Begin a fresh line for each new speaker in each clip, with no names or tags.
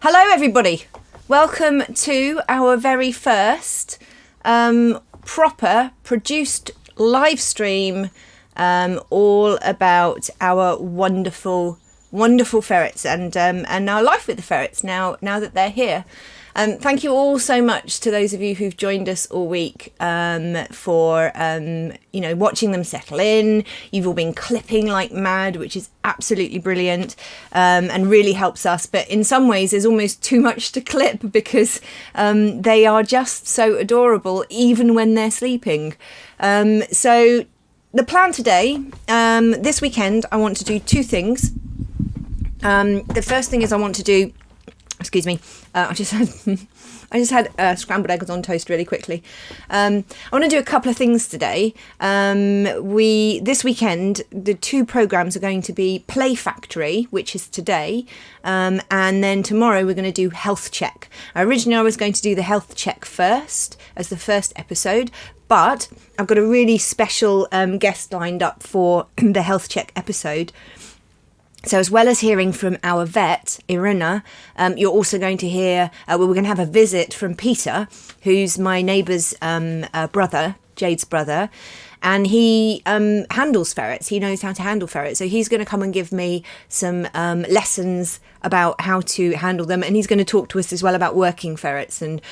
Hello everybody, welcome to our very first proper produced live stream all about our wonderful ferrets and our life with the ferrets now that they're here. Thank you all so much to those of you who've joined us all week for watching them settle in. You've all been clipping like mad, which is absolutely brilliant and really helps us. But in some ways, there's almost too much to clip because they are just so adorable, even when they're sleeping. So the plan today, this weekend, I want to do two things. The first thing is I want to do. Excuse me, I just had scrambled eggs on toast really quickly. I want to do a couple of things today. This weekend, the two programmes are going to be Play Factory, which is today, and then tomorrow we're going to do Health Check. Originally I was going to do the Health Check first, as the first episode, but I've got a really special guest lined up for the Health Check episode. So as well as hearing from our vet, Irina, you're also going to hear, we're going to have a visit from Peter, who's my neighbour's brother, Jade's brother, and he handles ferrets. He knows how to handle ferrets. So he's going to come and give me some lessons about how to handle them. And he's going to talk to us as well about working ferrets and,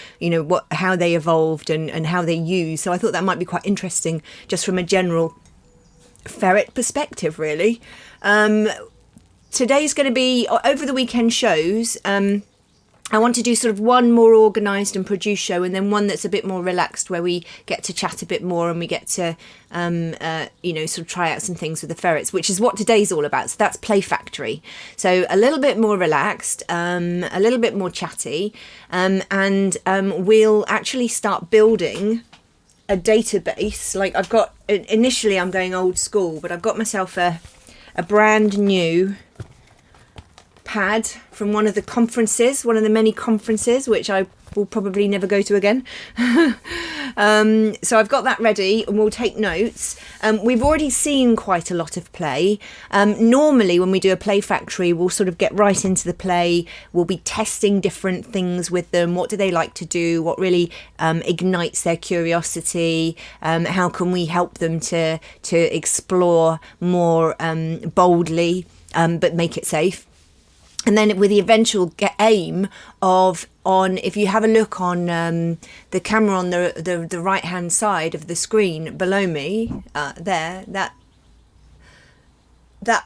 how they evolved and how they use. So I thought that might be quite interesting just from a general ferret perspective, really. Today's going to be over the weekend shows. I want to do sort of one more organised and produced show and then one that's a bit more relaxed where we get to chat a bit more and we get to, sort of try out some things with the ferrets, which is what today's all about. So that's Play Factory. So a little bit more relaxed, a little bit more chatty, and we'll actually start building a database. Like initially I'm going old school, but I've got myself a brand new pad from one of the many conferences, which I will probably never go to again. So I've got that ready and we'll take notes. We've already seen quite a lot of play. Normally when we do a Play Factory, we'll sort of get right into the play. We'll be testing different things with them. What do they like to do? What really ignites their curiosity? How can we help them to explore more boldly, but make it safe? And then with the eventual aim if you have a look on the camera on the right hand side of the screen below me, that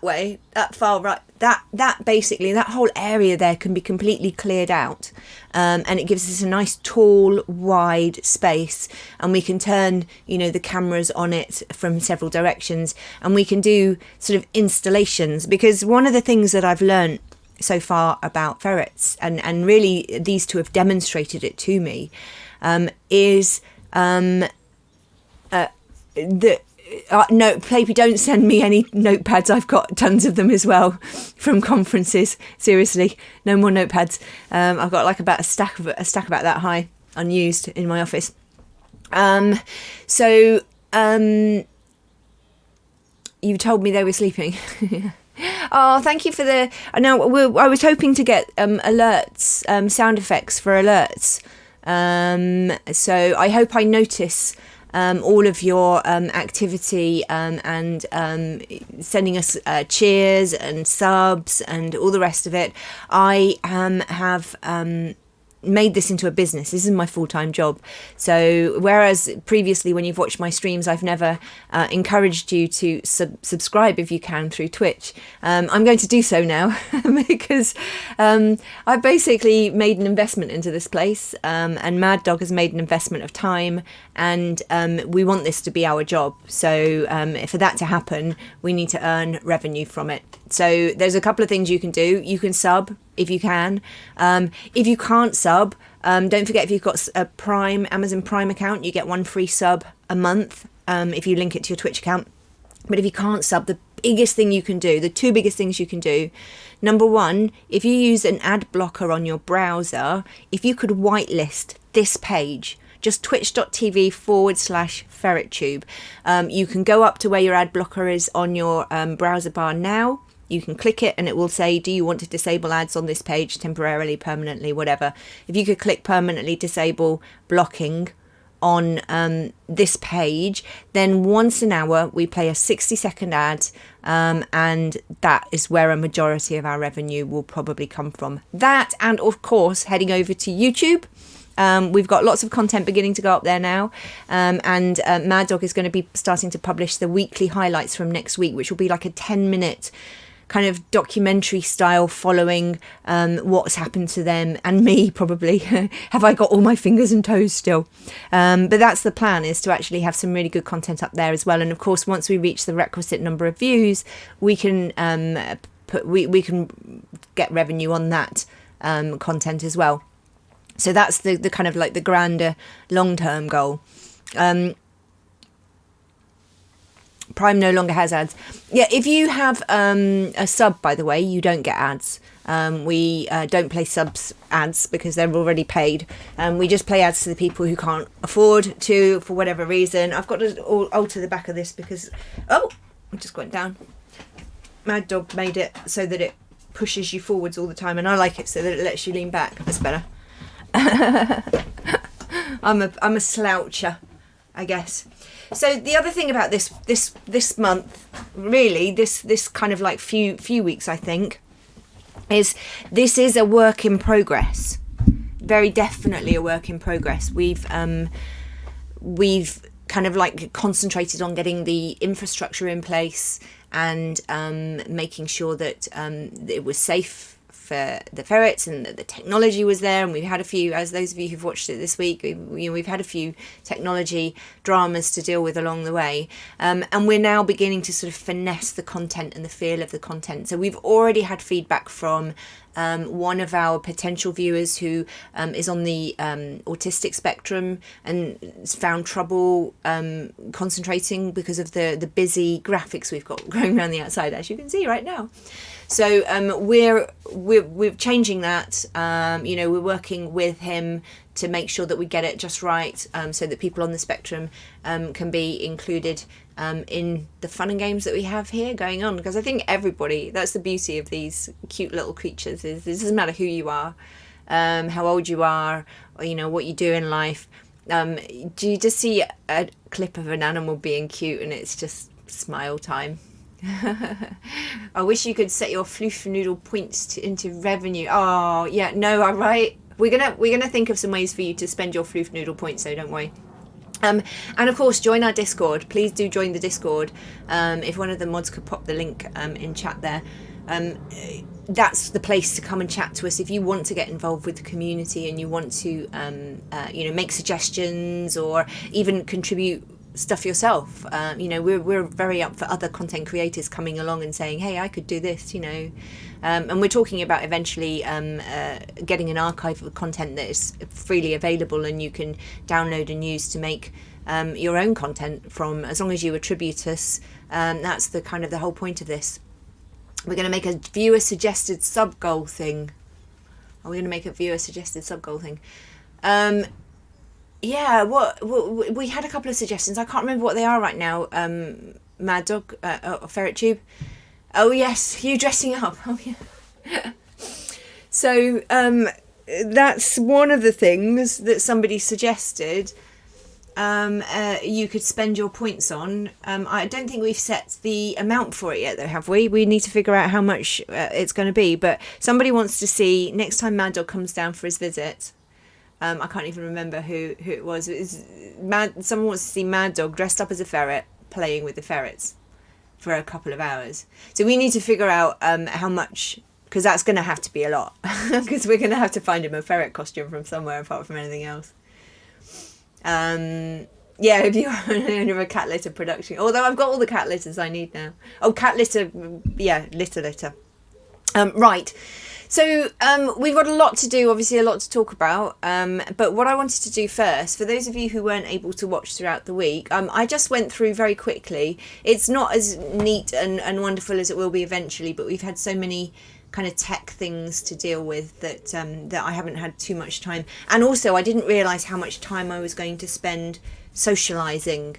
way, that far right, that basically, that whole area there can be completely cleared out, and it gives us a nice tall wide space, and we can turn the cameras on it from several directions, and we can do sort of installations, because one of the things that I've learned so far about ferrets, and really these two have demonstrated it to me, is no, Playpy, don't send me any notepads. I've got tons of them as well from conferences. Seriously, no more notepads. I've got like about a stack about that high unused in my office. You told me they were sleeping. Oh, thank you for the. I was hoping to get alerts, sound effects for alerts. So I hope I notice all of your activity and sending us cheers and subs and all the rest of it. I have made this into a business. This is my full-time job. So whereas previously when you've watched my streams, I've never encouraged you to subscribe if you can through Twitch, I'm going to do so now because I've basically made an investment into this place, and Mad Dog has made an investment of time, and we want this to be our job. So for that to happen, we need to earn revenue from it. So there's a couple of things you can do. You can sub if you can. If you can't sub, don't forget, if you've got a Amazon Prime account, you get one free sub a month if you link it to your Twitch account. But if you can't sub, the biggest thing you can do, the two biggest things you can do, number one, if you use an ad blocker on your browser, if you could whitelist this page, just twitch.tv/FerretTube. You can go up to where your ad blocker is on your browser bar now, You can click it and it will say, do you want to disable ads on this page temporarily, permanently, whatever. If you could click permanently disable blocking on this page, then once an hour we play a 60-second ad, and that is where a majority of our revenue will probably come from. That, and of course heading over to YouTube. We've got lots of content beginning to go up there now, and Mad Dog is going to be starting to publish the weekly highlights from next week, which will be like a 10-minute kind of documentary style following what's happened to them and me, probably. Have I got all my fingers and toes still? But that's the plan, is to actually have some really good content up there as well. And of course, once we reach the requisite number of views, we can we can get revenue on that content as well. So that's the kind of like the grander long-term goal. Prime no longer has ads. Yeah, if you have a sub, by the way, you don't get ads. We don't play subs ads because they're already paid. We just play ads to the people who can't afford to, for whatever reason. I've got to alter the back of this because... Oh, it just went down. Mad Dog made it so that it pushes you forwards all the time, and I like it so that it lets you lean back. That's better. I'm a sloucher, I guess. So the other thing about this month, really, this kind of like few weeks, I think, is this is a work in progress. Very definitely a work in progress. We've kind of like concentrated on getting the infrastructure in place and making sure that it was safe for the ferrets and that the technology was there. And we've had a few, as those of you who've watched it this week, we've had a few technology dramas to deal with along the way, and we're now beginning to sort of finesse the content and the feel of the content. So we've already had feedback from one of our potential viewers who is on the autistic spectrum and has found trouble concentrating because of the busy graphics we've got going around the outside, as you can see right now. So we're changing that. We're working with him to make sure that we get it just right, so that people on the spectrum can be included in the fun and games that we have here going on. Because I think everybody, that's the beauty of these cute little creatures, is it doesn't matter who you are, how old you are, or what you do in life. Do you just see a clip of an animal being cute and it's just smile time? I wish you could set your floof noodle points into revenue. Oh yeah, no, all right. We're gonna think of some ways for you to spend your floof noodle points, so don't worry. And of course, join our Discord. Please do join the Discord. If one of the mods could pop the link in chat there. That's the place to come and chat to us if you want to get involved with the community and you want to make suggestions or even contribute stuff yourself. We're very up for other content creators coming along and saying, hey, I could do this, and we're talking about eventually getting an archive of content that is freely available and you can download and use to make your own content from, as long as you attribute us. That's the kind of the whole point of this. We're going to make a viewer suggested sub goal thing. Yeah, we had a couple of suggestions. I can't remember what they are right now. Mad Dog, Ferret Tube. Oh yes, you dressing up. Oh yeah. So that's one of the things that somebody suggested. You could spend your points on. I don't think we've set the amount for it yet, though, have we? We need to figure out how much it's going to be. But somebody wants to see next time Mad Dog comes down for his visit. I can't even remember who it was. Someone wants to see Mad Dog dressed up as a ferret playing with the ferrets for a couple of hours. So we need to figure out how much, because that's going to have to be a lot. Because we're going to have to find him a ferret costume from somewhere apart from anything else. If you're owner of a cat litter production, although I've got all the cat litters I need now. Oh, cat litter, yeah, litter. Right. So we've got a lot to do, obviously a lot to talk about, but what I wanted to do first, for those of you who weren't able to watch throughout the week, I just went through very quickly. It's not as neat and wonderful as it will be eventually, but we've had so many kind of tech things to deal with that I haven't had too much time. And also I didn't realise how much time I was going to spend socialising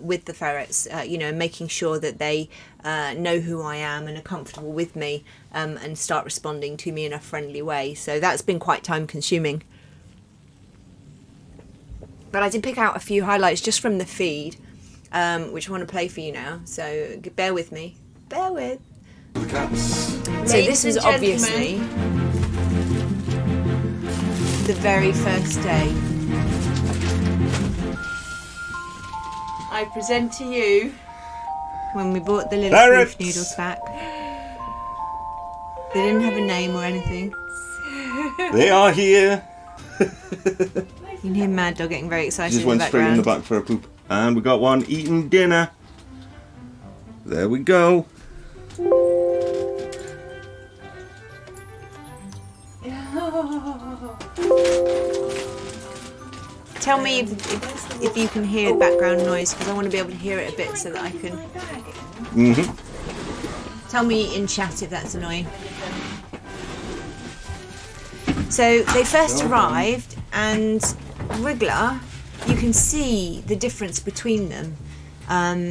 with the ferrets, you know, making sure that they know who I am and are comfortable with me, and start responding to me in a friendly way. So that's been quite time consuming. But I did pick out a few highlights just from the feed, which I want to play for you now. So bear with me. Bear with.
The cats.
So this was obviously the very first day. I present to you when we bought the little
Ferrets.
beef noodles back. They didn't have a name or anything.
They are here.
You can hear Mad Dog getting very excited
Just
in
went
the
straight
background.
in the back for a poop. And we got one eating dinner. There we go.
Tell me if you can hear background noise, because I want to be able to hear it a bit so that I can... Tell me in chat if that's annoying. So they first arrived, and Wriggler, you can see the difference between them,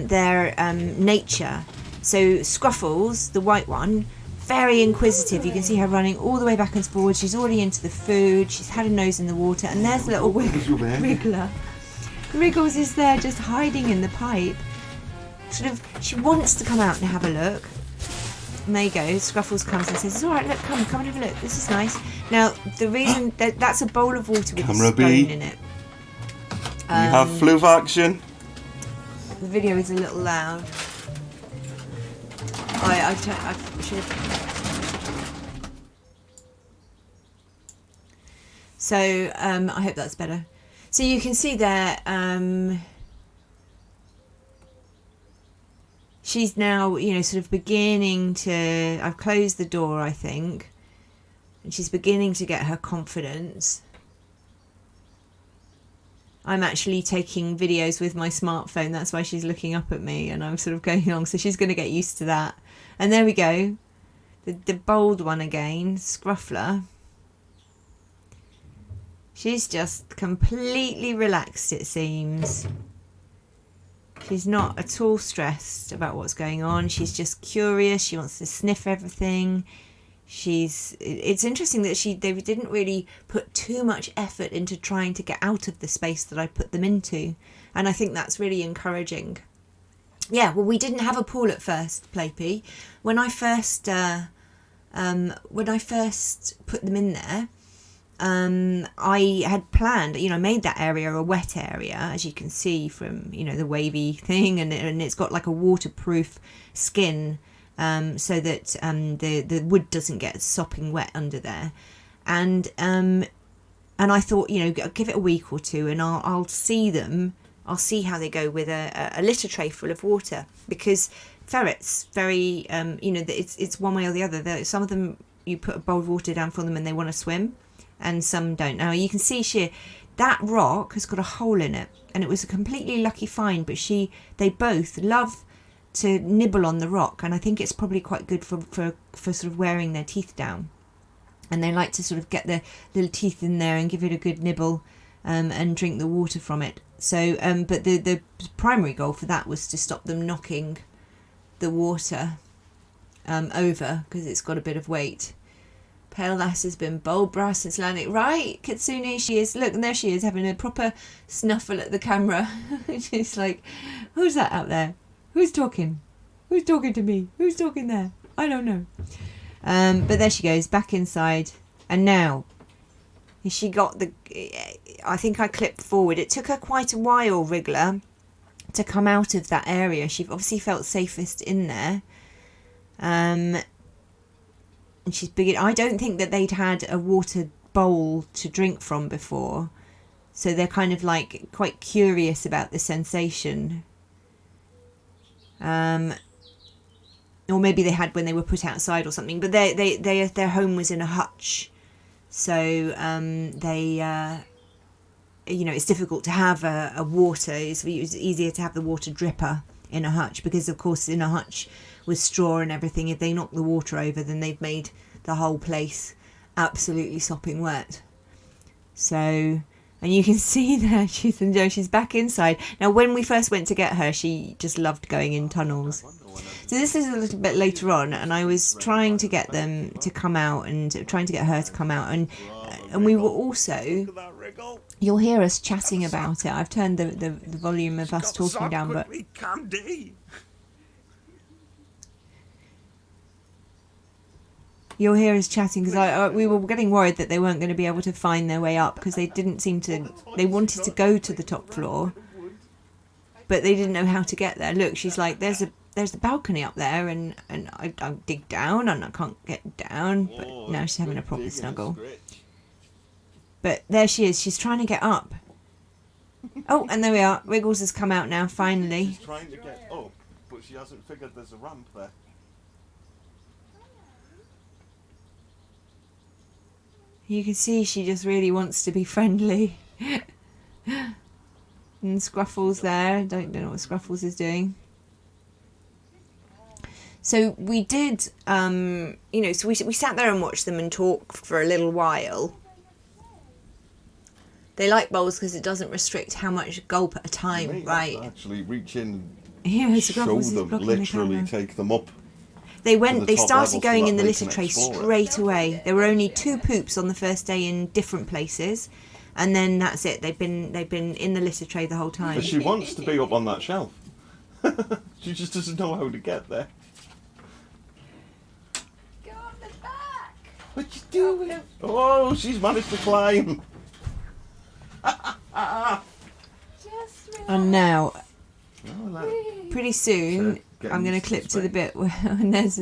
their nature. So Scruffles, the white one, very inquisitive. You can see her running all the way back and forward. She's already into the food. She's had a nose in the water, and there's little Wriggler. Wriggles is there just hiding in the pipe. Sort of, she wants to come out and have a look. And there you go. Scruffles comes and says, "It's all right. Look, come and have a look. This is nice." Now, the reason that's a bowl of water with
Camera
a stone
B.
in it.
We have floof action.
The video is a little loud. I should. So I hope that's better. So you can see there. She's now, you know, sort of beginning to... I've closed the door, I think. And she's beginning to get her confidence. I'm actually taking videos with my smartphone. That's why she's looking up at me. And I'm sort of going along. So she's going to get used to that. And there we go. The bold one again. Scruffler. She's just completely relaxed, it seems. She's not at all stressed about what's going on. She's just curious. She wants to sniff everything. It's interesting that they didn't really put too much effort into trying to get out of the space that I put them into. And I think that's really encouraging. Yeah, well, we didn't have a pool at first, Playpy. When I first put them in there, I had planned, you know, made that area a wet area, as you can see from, you know, the wavy thing, and it's got like a waterproof skin, so that the wood doesn't get sopping wet under there, and I thought, you know, give it a week or two, and I'll see how they go with a litter tray full of water, because ferrets very you know, it's one way or the other. Some of them, you put a bowl of water down for them and they want to swim, and some don't. Now you can see that rock has got a hole in it, and it was a completely lucky find, but they both love to nibble on the rock, and I think it's probably quite good for sort of wearing their teeth down, and they like to sort of get their little teeth in there and give it a good nibble, and drink the water from it. So but the primary goal for that was to stop them knocking the water over, because it's got a bit of weight. Pale Lass has been bold brass since landing. Right, Kitsune, she is. Look, and there she is, having a proper snuffle at the camera. She's like, who's that out there? Who's talking? Who's talking to me? Who's talking there? I don't know. But there she goes, back inside. And now, she got I think I clipped forward. It took her quite a while, Wriggler, to come out of that area. She obviously felt safest in there. And she's big. I don't think that they'd had a water bowl to drink from before, so they're kind of like quite curious about the sensation. Or maybe they had when they were put outside or something. But their home was in a hutch, so you know, it's difficult to have a water. It's easier to have the water dripper in a hutch, because of course in a hutch with straw and everything, if they knock the water over, then they've made the whole place absolutely sopping wet. So, And you can see there she's back inside. Now, when we first went to get her, she just loved going in tunnels. So this is a little bit later on, and I was trying to get them to come out and trying to get her to come out. And we were also, you'll hear us chatting about it. I've turned the volume of us talking down, but you'll hear us chatting because we were getting worried that they weren't going to be able to find their way up because they didn't seem to. They wanted to go to the top floor, but they didn't know how to get there. Look, she's like, there's the balcony up there, and I dig down and I can't get down. But now she's having a proper snuggle. But there she is. She's trying to get up. Oh, and there we are. Wriggles has come out now, finally.
She's trying to get up, but she hasn't figured there's a ramp there.
You can see she just really wants to be friendly. And Scruffles there. I don't know what Scruffles is doing. So we did, so we sat there and watched them and talked for a little while. They like bowls because it doesn't restrict how much gulp at a time, right?
Actually reach in,
show
them, literally take them up.
They started going in the litter tray straight away. There were only 2 poops on the first day in different places, and then that's it. They've been in the litter tray the whole time.
But she wants to be up on that shelf. She just doesn't know how to get there.
Go on the back.
What you doing? Oh, she's managed to climb.
And now, pretty soon, I'm going to clip to the bit where there's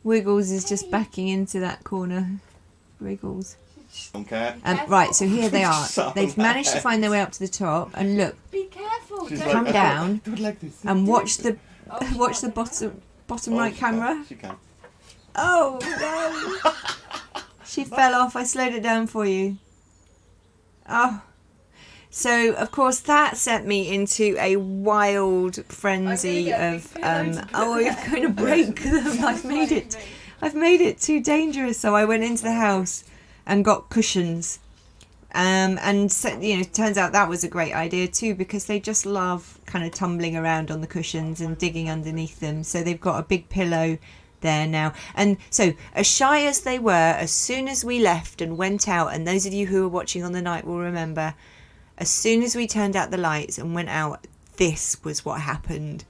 Wriggles is just backing into that corner. Wriggles.
Okay.
Right, so here they are. They've managed to find their way up to the top, and look.
Be careful.
Come down
like this.
and watch the bottom right camera.
She can.
Oh no! She fell off. I slowed it down for you. Oh. So, of course, that sent me into a wild frenzy of, you're going to break them. I've made it too dangerous. So I went into the house and got cushions. And, so, turns out that was a great idea too, because they just love kind of tumbling around on the cushions and digging underneath them. So they've got a big pillow there now. And so, as shy as they were, as soon as we left and went out, and those of you who were watching on the night will remember, as soon as we turned out the lights and went out, this was what happened.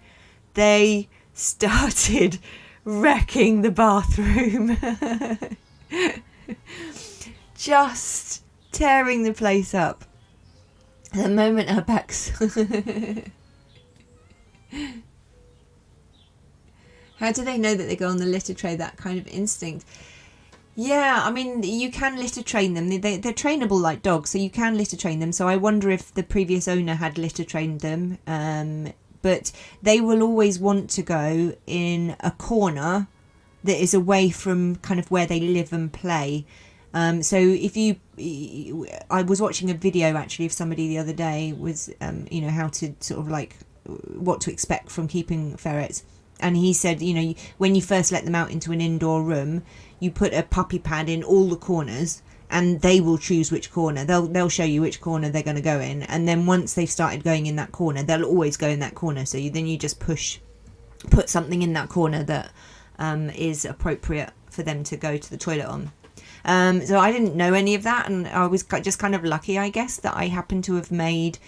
They started wrecking the bathroom. Just tearing the place up. The moment her back's... How do they know that they go on the litter tray? That kind of instinct. Yeah, I mean, you can litter train them. They're trainable like dogs, so you can litter train them. So I wonder if the previous owner had litter trained them. But they will always want to go in a corner that is away from kind of where they live and play. So I was watching a video actually of somebody the other day was, how to sort of like what to expect from keeping ferrets. And he said, when you first let them out into an indoor room, you put a puppy pad in all the corners and they will choose which corner. They'll show you which corner they're going to go in. And then once they've started going in that corner, they'll always go in that corner. So then you just put something in that corner that is appropriate for them to go to the toilet on. So I didn't know any of that. And I was just kind of lucky, I guess, that I happened to have made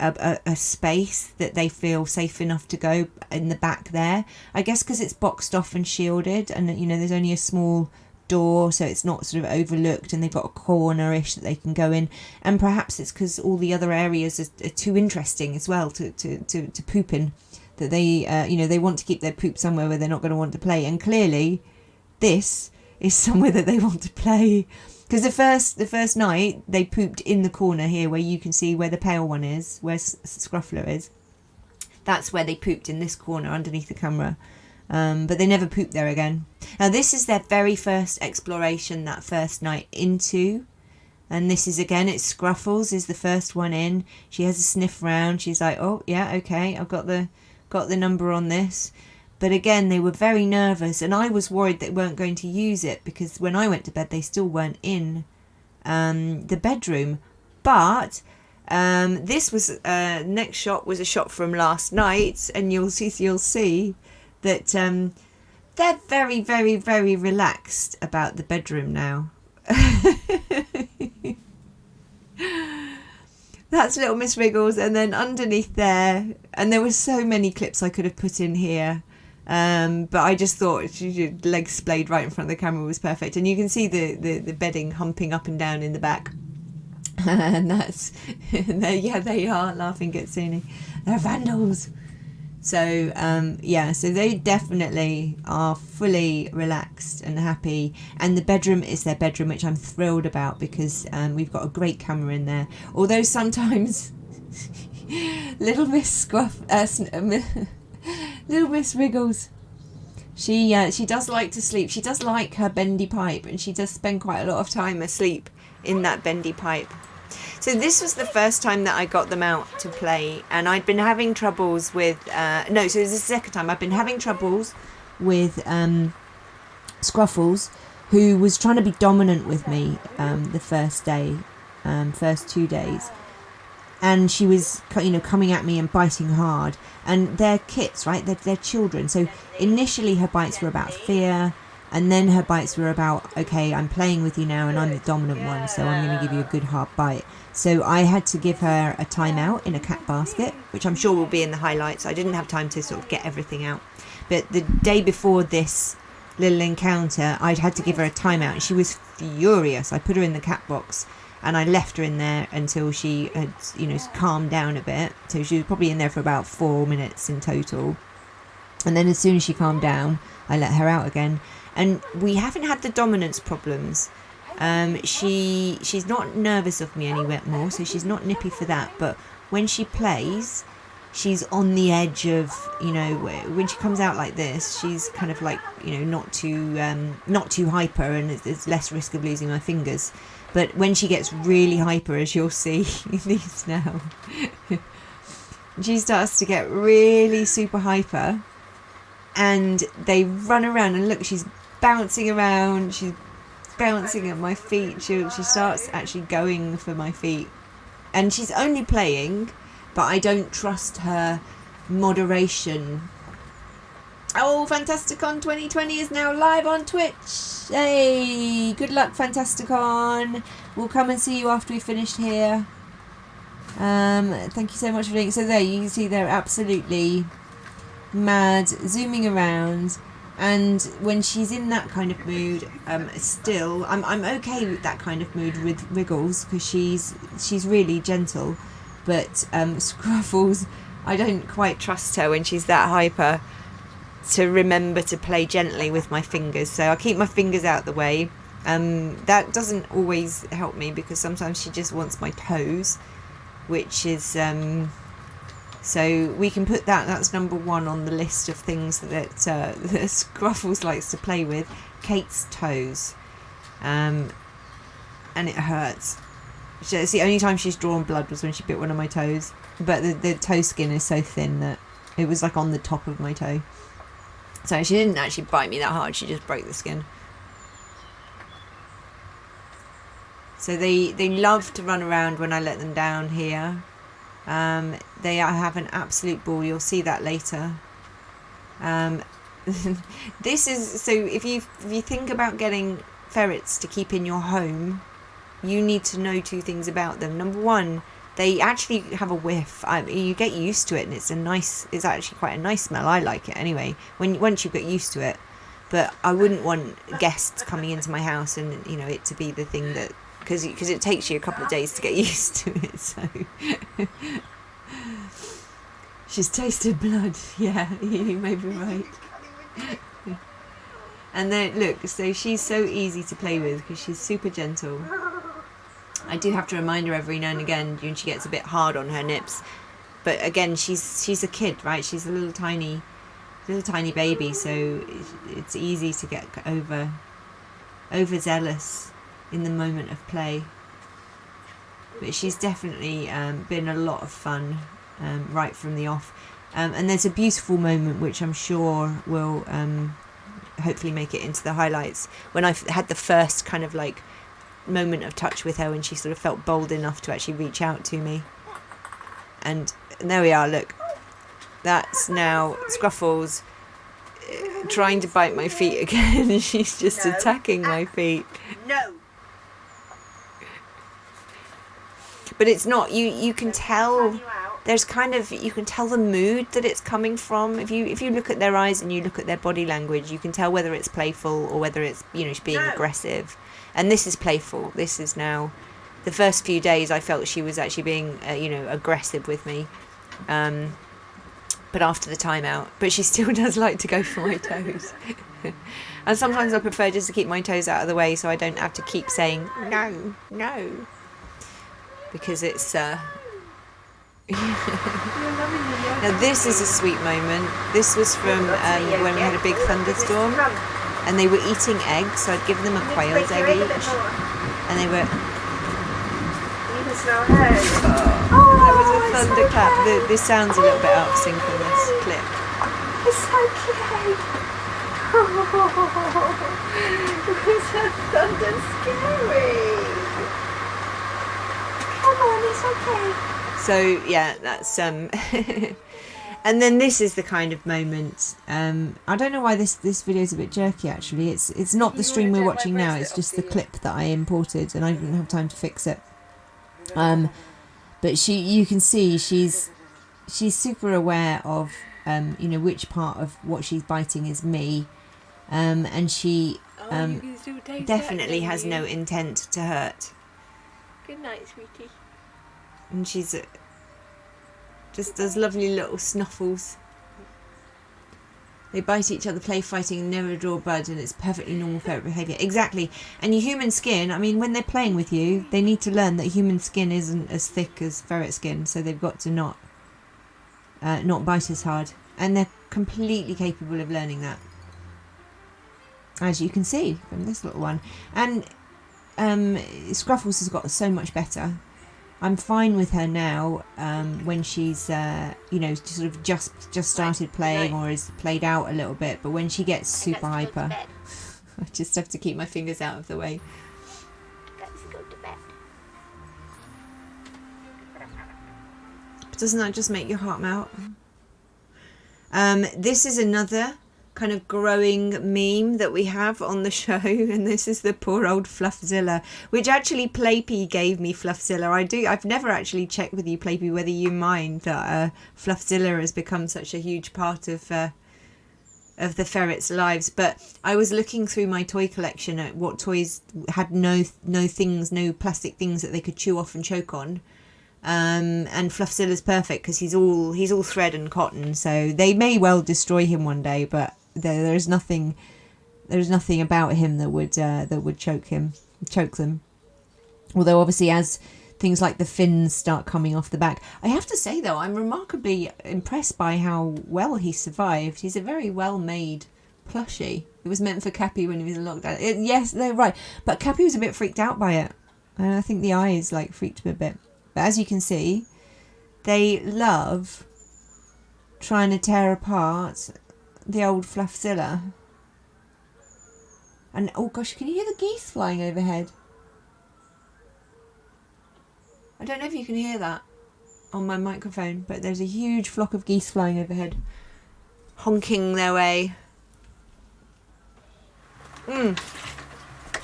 a space that they feel safe enough to go in the back there. I guess because it's boxed off and shielded, and there's only a small door, so it's not sort of overlooked, and they've got a corner-ish that they can go in. And perhaps it's because all the other areas are too interesting as well to poop in, that they they want to keep their poop somewhere where they're not going to want to play. And clearly, this is somewhere that they want to play. Because the first night, they pooped in the corner here where you can see where the pale one is, where Scruffler is. That's where they pooped, in this corner underneath the camera. But they never pooped there again. Now, this is their very first exploration that first night into. And this is, again, it's Scruffles is the first one in. She has a sniff round. She's like, oh, yeah, okay, I've got the number on this. But again, they were very nervous, and I was worried they weren't going to use it, because when I went to bed, they still weren't in the bedroom. But this was next shot was a shot from last night, and you'll see that they're very, very, very relaxed about the bedroom now. That's little Miss Wriggles, and then underneath there, and there were so many clips I could have put in here, but I just thought legs splayed right in front of the camera was perfect, and you can see the bedding humping up and down in the back, and that's yeah, they are laughing at Suni. They're vandals. So so they definitely are fully relaxed and happy, and the bedroom is their bedroom, which I'm thrilled about, because we've got a great camera in there. Although sometimes little Miss little Miss Wriggles, she does like to sleep. She does like her bendy pipe, and she does spend quite a lot of time asleep in that bendy pipe. So this was the first time that I got them out to play, and I'd been having troubles with so this is the second time I've been having troubles with Scruffles, who was trying to be dominant with me the first 2 days, and she was coming at me and biting hard. And they're kits, right? They're children. So initially her bites were about fear, and then her bites were about, okay, I'm playing with you now and I'm the dominant one, so I'm going to give you a good hard bite. So I had to give her a timeout in a cat basket, which I'm sure will be in the highlights. I didn't have time to sort of get everything out. But the day before this little encounter, I'd had to give her a timeout, and she was furious. I put her in the cat box, and I left her in there until she had, calmed down a bit. So she was probably in there for about 4 minutes in total. And then as soon as she calmed down, I let her out again. And we haven't had the dominance problems. She's not nervous of me anymore, so she's not nippy for that. But when she plays, she's on the edge of, when she comes out like this, she's kind of like, not too hyper, and there's less risk of losing my fingers. But when she gets really hyper, as you'll see in these now, she starts to get really super hyper, and they run around, and look, she's bouncing around, she's bouncing at my feet. She starts actually going for my feet, and she's only playing, but I don't trust her moderation. Oh, Fantasticon 2020 is now live on Twitch. Hey, good luck, Fantasticon. We'll come and see you after we finished here. Thank you so much for doing it. So there, you can see they're absolutely mad, zooming around. And when she's in that kind of mood, still, I'm okay with that kind of mood with Wriggles, because she's really gentle. But Scruffles, I don't quite trust her when she's that hyper to remember to play gently with my fingers. So I keep my fingers out the way. That doesn't always help me, because sometimes she just wants my toes, which is... So we can put that's number 1 on the list of things that Scruffles likes to play with. Kate's toes. And it hurts. It's the only time she's drawn blood was when she bit one of my toes. But the toe skin is so thin that it was like on the top of my toe. So she didn't actually bite me that hard, she just broke the skin. So they love to run around when I let them down here. They have an absolute ball. You'll see that later. This is so. If you think about getting ferrets to keep in your home, you need to know 2 things about them. Number 1, they actually have a whiff. You get used to it, and it's actually quite a nice smell. I like it anyway. Once you get used to it, but I wouldn't want guests coming into my house and it to be the thing that. Because it takes you a couple of days to get used to it, so... She's tasted blood, yeah, you may be right. And then, look, so she's so easy to play with, because she's super gentle. I do have to remind her every now and again when she gets a bit hard on her nips. But again, she's a kid, right? She's a little tiny baby, so it's easy to get overzealous in the moment of play. But she's definitely been a lot of fun right from the off. And there's a beautiful moment which I'm sure will hopefully make it into the highlights, when I had the first kind of like
moment of touch with her when she sort of felt bold enough to actually reach out to me. And there we are, look. That's now Scruffles trying to bite my feet again. She's just attacking my feet.
No.
But it's not, you can tell, there's kind of, you can tell the mood that it's coming from. If you look at their eyes and you look at their body language, you can tell whether it's playful or whether it's, being aggressive. And this is playful. This is now, the first few days I felt she was actually being, aggressive with me. But after the timeout, but she still does like to go for my toes. And sometimes I prefer just to keep my toes out of the way so I don't have to keep saying, no, no. Because it's now this is a sweet moment. This was from when we had a big thunderstorm and they were eating eggs, so I'd given them a quail's egg each, and they were that was a thunderclap. The sound's a little bit out of sync on this clip.
It's so cute. It's so thunder scary. Come on, it's okay.
So yeah, that's and then this is the kind of moment. I don't know why this video is a bit jerky. Actually, it's not the stream we're watching now. It's just the clip that I imported, and I didn't have time to fix it. But you can see she's super aware of which part of what she's biting is me, and she definitely has no intent to hurt.
Good night, sweetie.
And she's just does lovely little snuffles. They bite each other, play fighting, and never draw blood, and it's perfectly normal ferret behaviour. Exactly. And your human skin, I mean, when they're playing with you, they need to learn that human skin isn't as thick as ferret skin, so they've got to not bite as hard. And they're completely capable of learning that, as you can see from this little one. And Scruffles has got so much better. I'm fine with her now when she's, sort of just started playing or is played out a little bit. But when she gets super hyper, I just have to keep my fingers out of the way.
Let's go to bed.
But doesn't that just make your heart melt? This is another kind of growing meme that we have on the show, and this is the poor old Fluffzilla, which actually Playpy gave me Fluffzilla. I've never actually checked with you, Playpy, whether you mind that Fluffzilla has become such a huge part of the ferrets' lives, but I was looking through my toy collection at what toys had no plastic things that they could chew off and choke on. And Fluffzilla's perfect because he's all thread and cotton, so they may well destroy him one day, but there's nothing about him that would choke them. Although obviously as things like the fins start coming off the back, I have to say though, I'm remarkably impressed by how well he survived. He's a very well made plushie. It was meant for Cappy when he was in lockdown. Yes, they're right, but Cappy was a bit freaked out by it, and I think the eyes freaked him a bit. But as you can see, they love trying to tear apart the old Fluffzilla. And oh gosh, can you hear the geese flying overhead? I don't know if you can hear that on my microphone, but there's a huge flock of geese flying overhead, honking their way.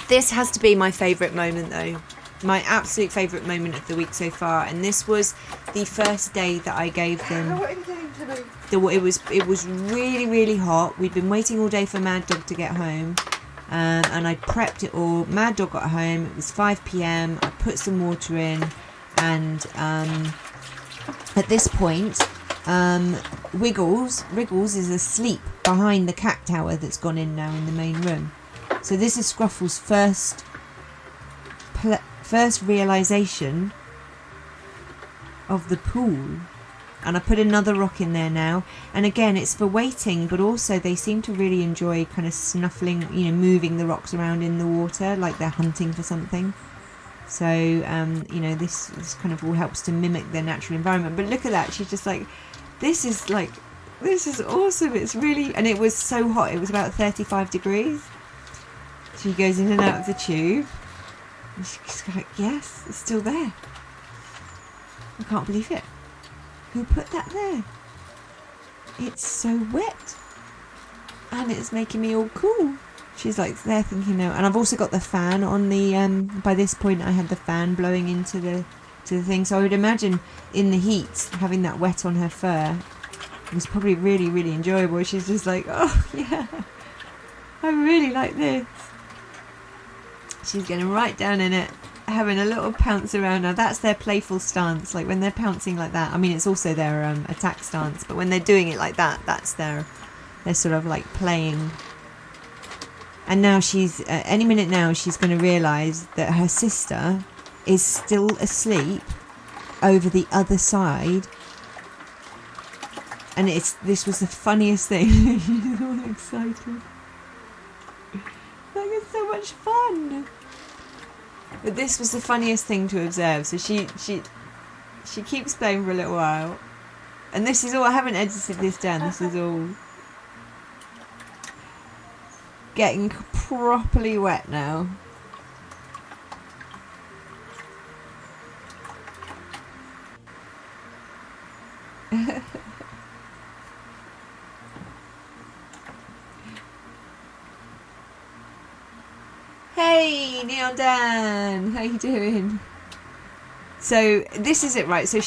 This has to be my favourite moment though. My absolute favourite moment of the week so far, and this was the first day that I gave them. It was really, really hot. We'd been waiting all day for Mad Dog to get home, and I prepped it all. Mad Dog got home. It was 5 p.m. I put some water in, and at this point, Wriggles is asleep behind the cat tower that's gone in now in the main room. So this is Scruffles' first realisation of the pool. And I put another rock in there now, and again it's for waiting, but also they seem to really enjoy kind of snuffling, moving the rocks around in the water like they're hunting for something. So this kind of all helps to mimic their natural environment. But look at that, she's just this is awesome. It's really, and it was so hot, it was about 35 degrees. She goes in and out of the tube. And she's like, yes, it's still there. I can't believe it. Who put that there? It's so wet. And it's making me all cool. She's like there thinking no. And I've also got the fan on the, by this point I had the fan blowing into the thing. So I would imagine in the heat, having that wet on her fur was probably really, really enjoyable. She's just like, oh yeah, I really like this. She's getting right down in it, having a little pounce around. Now that's their playful stance, like when they're pouncing like that. I mean, it's also their attack stance, but when they're doing it like that, that's they're sort of like playing. And now she's, any minute now, she's going to realise that her sister is still asleep over the other side. And this was the funniest thing. She's all excited. Like, it's so much fun. But this was the funniest thing to observe. So she keeps playing for a little while. And this is all, I haven't edited this down. This is all getting properly wet now. Hey, Neon Dan, how you doing? So this is it, right? So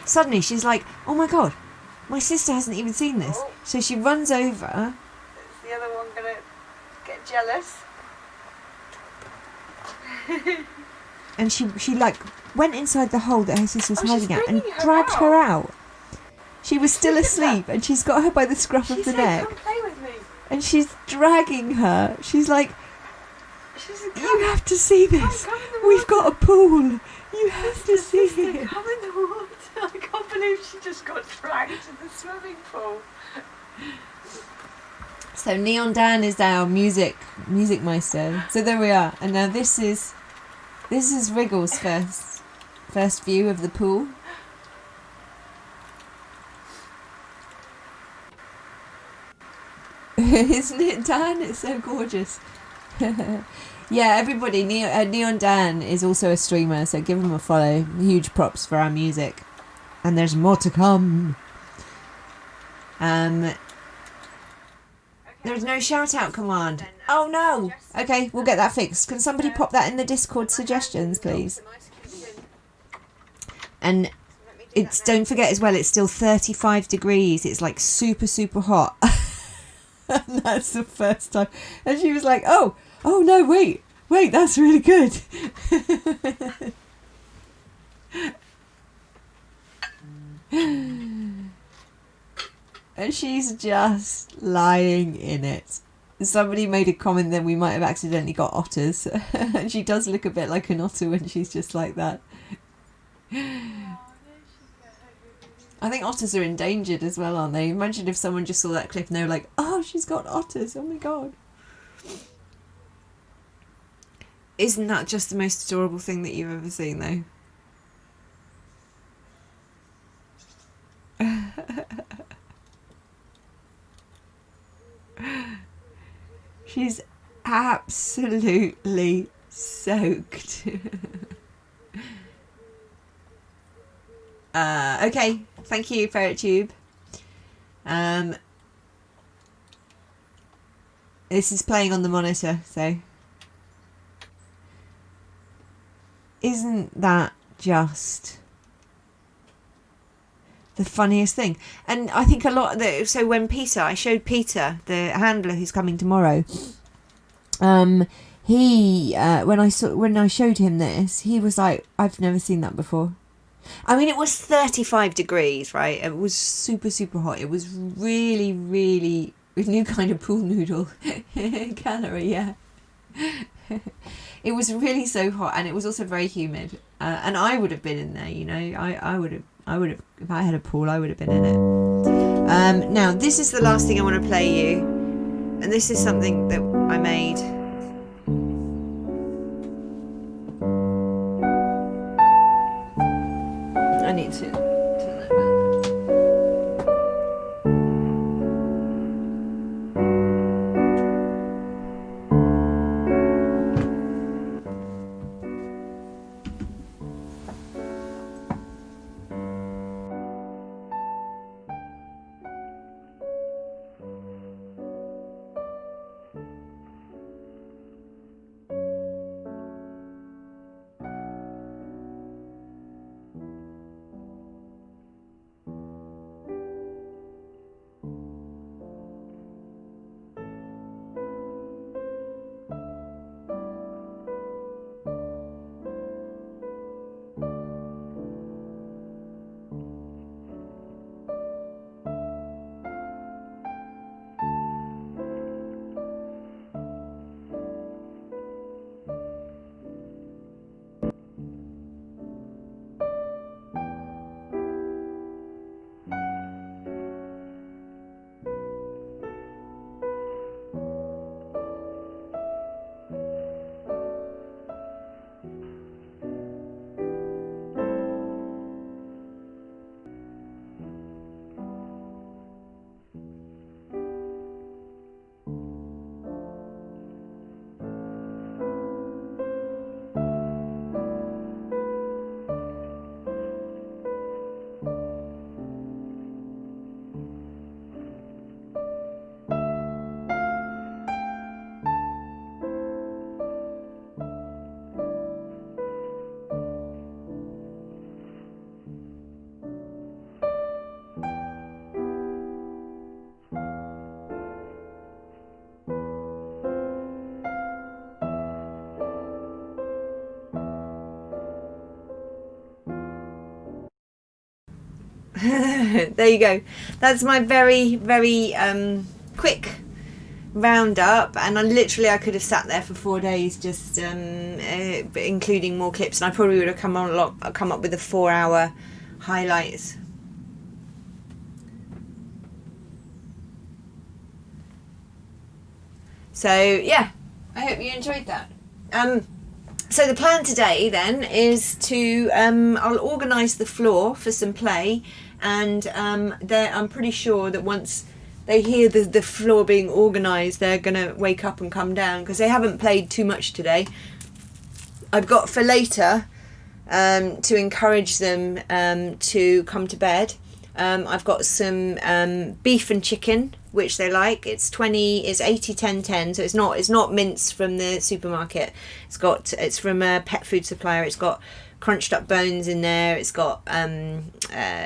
suddenly she's like, oh my god, my sister hasn't even seen this.
Oh.
So she runs over.
Is the other one gonna get jealous?
And she like went inside the hole that her sister was
Oh,
hiding
she's
at and
bringing her
dragged
out.
her out. She was still
Look at that.
asleep and she's got her by the scruff of
She
the
said,
neck.
come play with me.
And she's dragging her. She's like,
She said,
you have to see this.
come in the
We've
water.
got a pool. You have to see
Sister,
it.
come in the water. I can't believe she just got dragged to the swimming pool.
So Neon Dan is our music meister. So there we are. And now this is Wriggles' first view of the pool. Isn't it, Dan? It's so gorgeous. Yeah, everybody, Neon Dan is also a streamer, so give him a follow. Huge props for our music. And there's more to come. There's no shout out command. Oh no! Okay, we'll get that fixed. Can somebody pop that in the Discord suggestions, please? And don't forget as well, it's still 35 degrees. It's like super, super hot. And that's the first time. And she was like, oh no, wait, that's really good. And she's just lying in it. Somebody made a comment that we might have accidentally got otters. And she does look a bit like an otter when she's just like that. I think otters are endangered as well, aren't they? Imagine if someone just saw that clip and they were like, oh, she's got otters. Oh my god. Isn't that just the most adorable thing that you've ever seen, though? She's absolutely soaked. Okay, thank you, Ferret Tube. This is playing on the monitor, so isn't that just the funniest thing? And I think a lot of so when I showed Peter, the handler who's coming tomorrow, he when I showed him this, he was like, I've never seen that before. I mean, it was 35 degrees, right? It was super, super hot. It was really, really a new kind of pool noodle calorie, yeah. It was really so hot, and it was also very humid. And I would have been in there, you know. I would have, if I had a pool, I would have been in it. Now, this is the last thing I want to play you. And this is something that I made. I need to turn that back. There you go. That's my very, very quick roundup, and I could have sat there for 4 days just including more clips, and I probably would have come up with a 4-hour highlights. So yeah, I hope you enjoyed that. So the plan today then is to I'll organise the floor for some play, and I'm pretty sure that once they hear the floor being organised, they're going to wake up and come down, because they haven't played too much today. I've got for later to encourage them to come to bed. I've got some beef and chicken, which they like. It's 80 10 10, so it's not mince from the supermarket. It's from a pet food supplier. It's got crunched up bones in there. It's got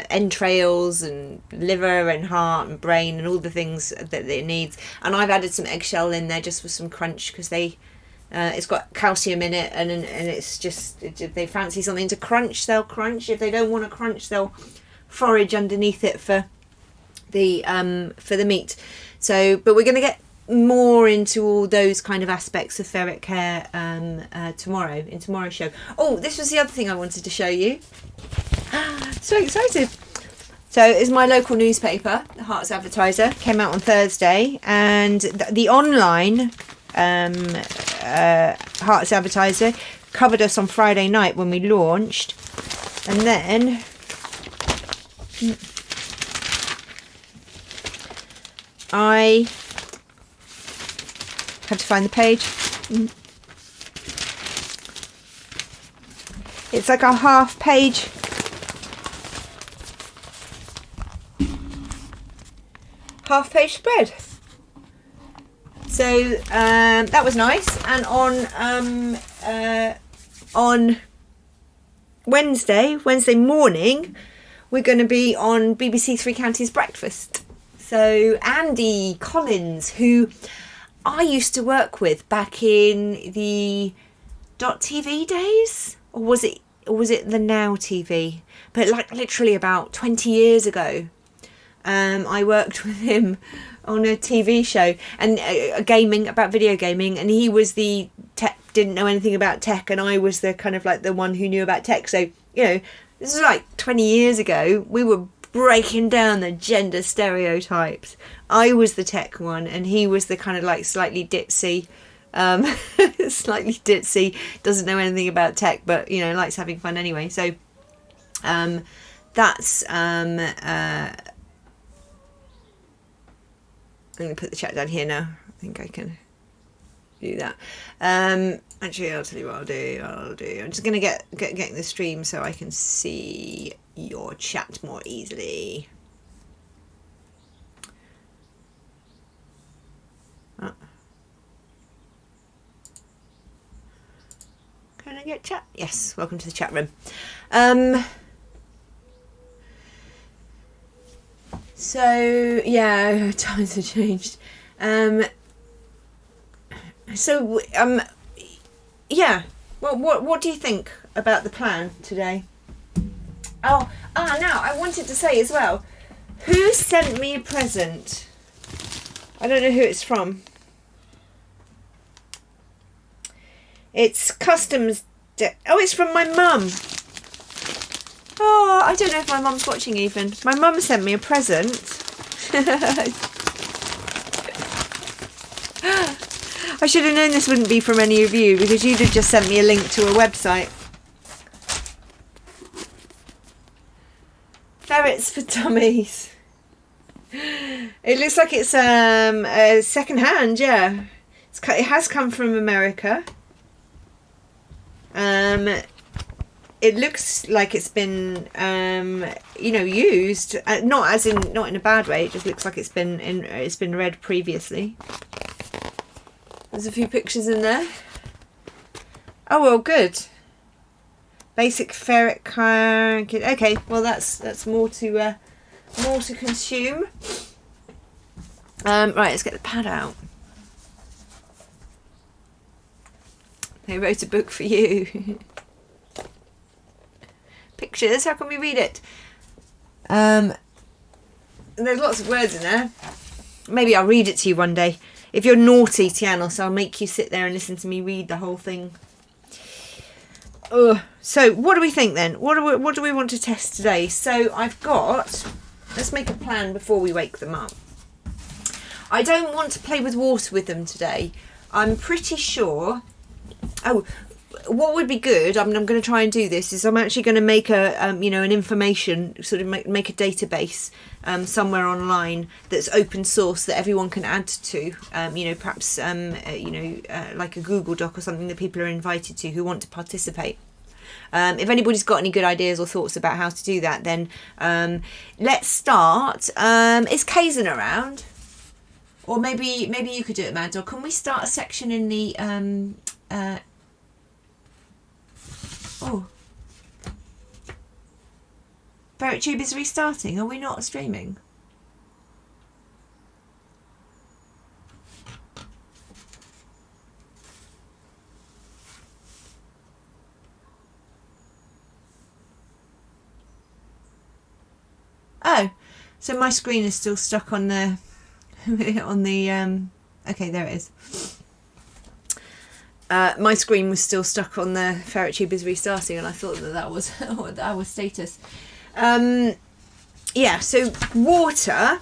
entrails and liver and heart and brain and all the things that it needs. And I've added some eggshell in there just for some crunch, because it's got calcium in it, and it's just, if they fancy something to crunch, they'll crunch. If they don't want to crunch, they'll forage underneath it for the meat. So, but we're going to get more into all those kind of aspects of ferret care tomorrow, in tomorrow's show. Oh, this was the other thing I wanted to show you. So excited. So it's my local newspaper, the Hearts Advertiser, came out on Thursday, and the online Hearts Advertiser covered us on Friday night when we launched, and then I had to find the page. It's like a half-page spread. So that was nice. And on Wednesday morning, we're going to be on BBC Three Counties Breakfast. So Andy Collins, who I used to work with back in the .tv days, or was it the Now TV? But like literally about 20 years ago, I worked with him on a TV show and about video gaming, and he was the tech, didn't know anything about tech, and I was the kind of like the one who knew about tech. So, you know, this is like 20 years ago. We were breaking down the gender stereotypes. I was the tech one, and he was the kind of like slightly ditzy, doesn't know anything about tech, but you know, likes having fun anyway. So that's I'm going to put the chat down here now. I think I can do that. Actually, I'll tell you what I'll do. I'm just going to getting the stream so I can see your chat more easily. Oh. Can I get chat? Yes, welcome to the chat room. So yeah, times have changed. Yeah. Well, what do you think about the plan today? Now I wanted to say as well, who sent me a present? I don't know who it's from. It's customs. It's from my mum. Oh, I don't know if my mum's watching even. My mum sent me a present. I should have known this wouldn't be from any of you, because you'd have just sent me a link to a website. Ferrets for dummies. It looks like it's second hand, yeah. It has come from America. It looks like it's been used, not in a bad way. It just looks like it's been read previously. There's a few pictures in there. Oh well, good. Basic ferret car. Okay, well that's more to consume. Right, let's get the pad out. They wrote a book for you. Pictures, how can we read it? There's lots of words in there. Maybe I'll read it to you one day. If you're naughty, Tianos, I'll make you sit there and listen to me read the whole thing. So what do we think then? What do we want to test today? So I've got... Let's make a plan before we wake them up. I don't want to play with water with them today. I'm pretty sure... Oh, what would be good, I'm going to try and do this, is I'm actually going to make a, an information, sort of make a database somewhere online that's open source that everyone can add to, perhaps, like a Google Doc or something that people are invited to who want to participate. If anybody's got any good ideas or thoughts about how to do that, then let's start. Is Kazan around? Or maybe you could do it, Mads, or can we start a section in the... FerretTube is restarting. Are we not streaming? Oh, so my screen is still stuck on the okay, there it is. My screen was still stuck on the FerretTube is restarting, and I thought that was our status. Yeah, so water,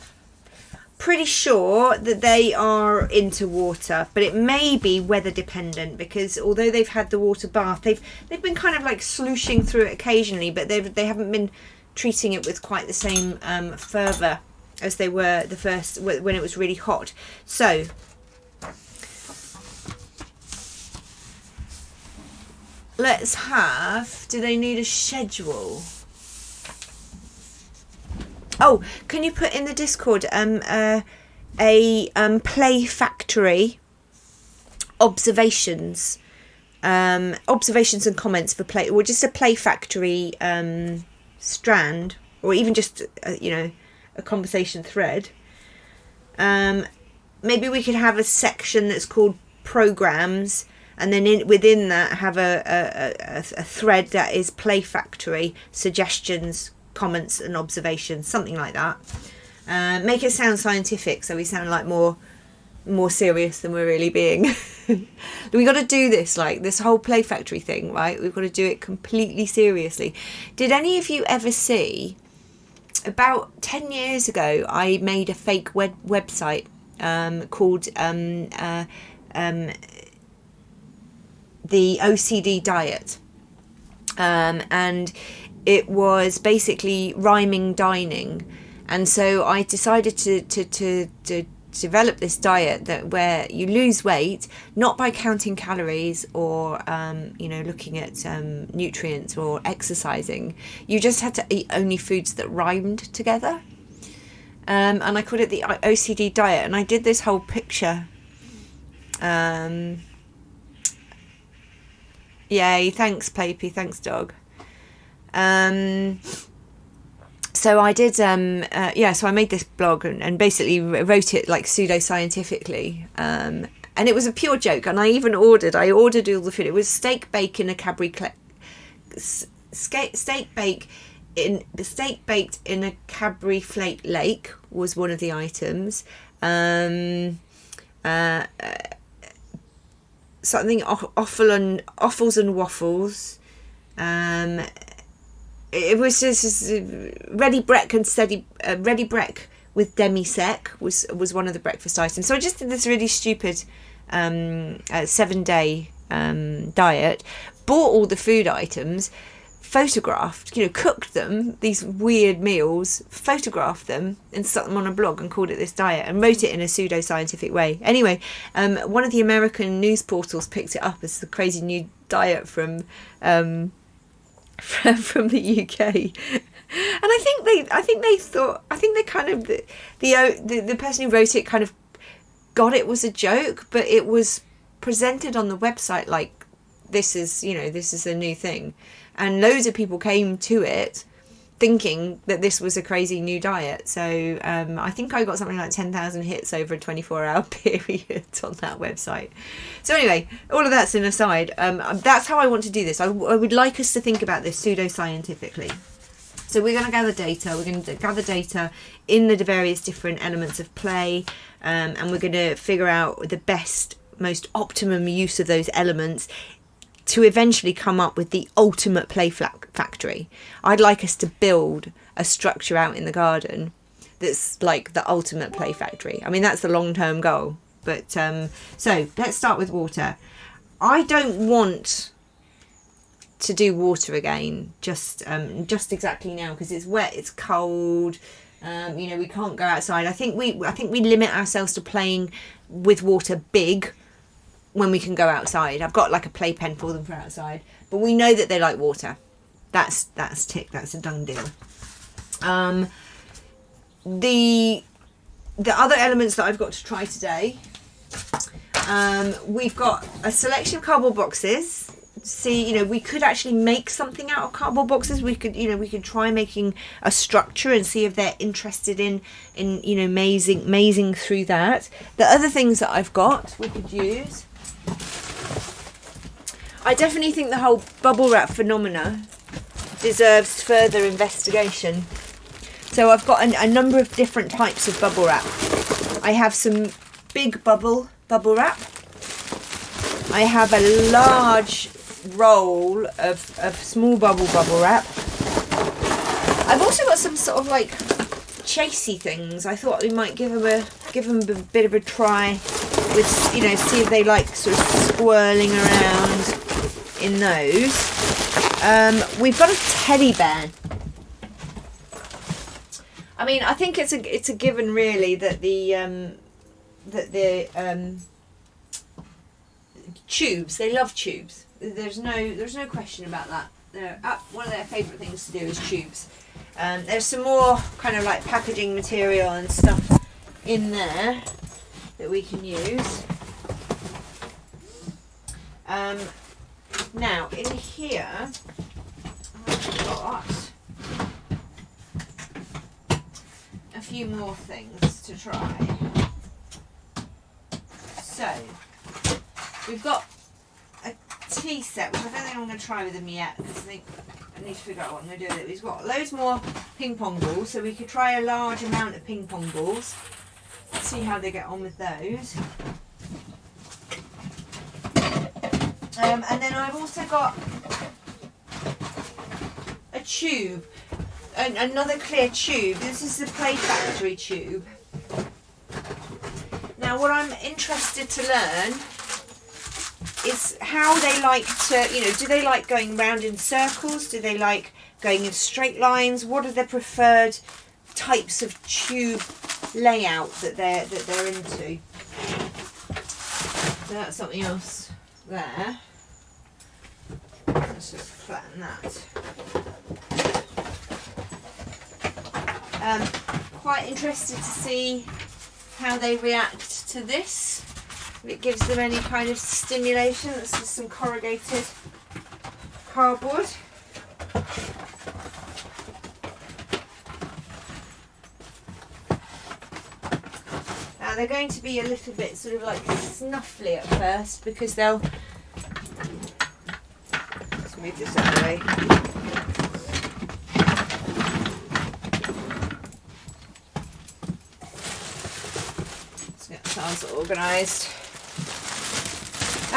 pretty sure that they are into water, but it may be weather dependent, because although they've had the water bath, they've been kind of like slooshing through it occasionally, but they haven't been treating it with quite the same fervour as they were the first when it was really hot. So let's have, do they need a schedule? Oh, can you put in the Discord a Play Factory observations and comments for Play, or just a Play Factory strand, or even just a conversation thread. Maybe we could have a section that's called programs, and then within that have a thread that is Play Factory suggestions, comments and observations, something like that. Make it sound scientific, so we sound like more serious than we're really being. We got to do this, like this whole Play Factory thing, right? We've got to do it completely seriously. Did any of you ever see, about 10 years ago, I made a fake website called the OCD diet, and it was basically rhyming dining, and so I decided to develop this diet where you lose weight not by counting calories or looking at nutrients or exercising. You just had to eat only foods that rhymed together, and I called it the OCD diet, and I did this whole picture. Yay, thanks Papey, thanks dog. So I did, so I made this blog and basically wrote it like pseudo-scientifically, and it was a pure joke, and I ordered all the food. It was steak baked in a Cadbury steak baked in a Cadbury Flake Lake was one of the items. Something offals and waffles. It was just ready brek and steady ready brek with demi sec was one of the breakfast items. So I just did this really stupid 7-day diet, bought all the food items, photographed, cooked them, these weird meals, photographed them and stuck them on a blog and called it this diet and wrote it in a pseudo-scientific way. Anyway, one of the American news portals picked it up as the crazy new diet from the UK. And I think they kind of, the person who wrote it kind of got it was a joke, but it was presented on the website like this is a new thing. And loads of people came to it thinking that this was a crazy new diet. So I think I got something like 10,000 hits over a 24-hour period on that website. So anyway, all of that's an aside. That's how I want to do this. I would like us to think about this pseudo-scientifically. So we're going to gather data. We're going to gather data in the various different elements of play, and we're going to figure out the best, most optimum use of those elements to eventually come up with the ultimate play factory. I'd like us to build a structure out in the garden that's like the ultimate play factory. I mean, that's the long-term goal. But so let's start with water. I don't want to do water again just exactly now, because it's wet, it's cold. You know, we can't go outside. I think we limit ourselves to playing with water big when we can go outside. I've got like a playpen for them for outside, but we know that they like water. That's tick. That's a done deal. The other elements that I've got to try today, we've got a selection of cardboard boxes. See, you know, we could actually make something out of cardboard boxes. We could try making a structure and see if they're interested in you know, mazing through that. The other things that I've got we could use, I definitely think the whole bubble wrap phenomena deserves further investigation. So I've got a number of different types of bubble wrap. I have some big bubble wrap. I have a large roll of small bubble wrap. I've also got some sort of like chasey things. I thought we might give them a bit of a try with, you know, see if they like sort of swirling around in those. We've got a teddy bear. I mean, I think it's a given really that the tubes, they love tubes. There's no question about that. One of their favourite things to do is tubes. There's some more kind of like packaging material and stuff in there that we can use. Now in here I've got a few more things to try. So we've got a tea set, which I don't think I'm going to try with them yet, because I think I need to figure out what I'm going to do with it. We've got loads more ping pong balls, so we could try a large amount of ping pong balls. Let's see how they get on with those. And then I've also got a tube, another clear tube. This is the Play Factory tube. Now what I'm interested to learn is how they like to, you know, do they like going round in circles? Do they like going in straight lines? What are their preferred types of tube layout that they're into? So that's something else there. Let's just flatten that. Quite interested to see how they react to this. If it gives them any kind of stimulation. That's just some corrugated cardboard. Now they're going to be a little bit sort of like snuffly at first, because they'll... Let's move this out of the way. Let's get ourselves organised.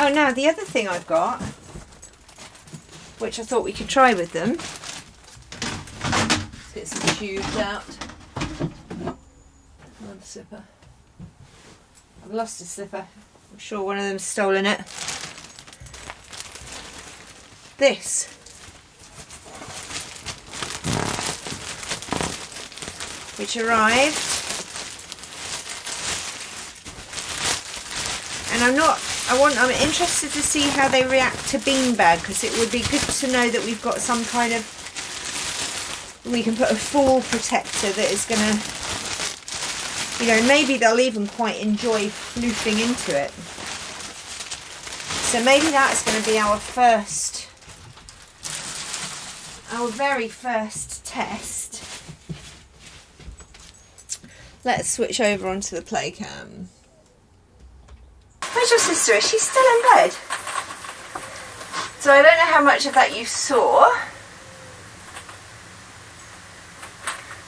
Oh, now the other thing I've got, which I thought we could try with them. Let's get some tubes out. Another slipper. I've lost a slipper. I'm sure one of them's stolen it. This. Which arrived. And I'm interested to see how they react to beanbag, because it would be good to know that we've got some kind of, we can put a fall protector that is going to, you know, maybe they'll even quite enjoy floofing into it. So maybe that's going to be our very first test. Let's switch over onto the play cam. Where's your sister? Is she still in bed? So I don't know how much of that you saw.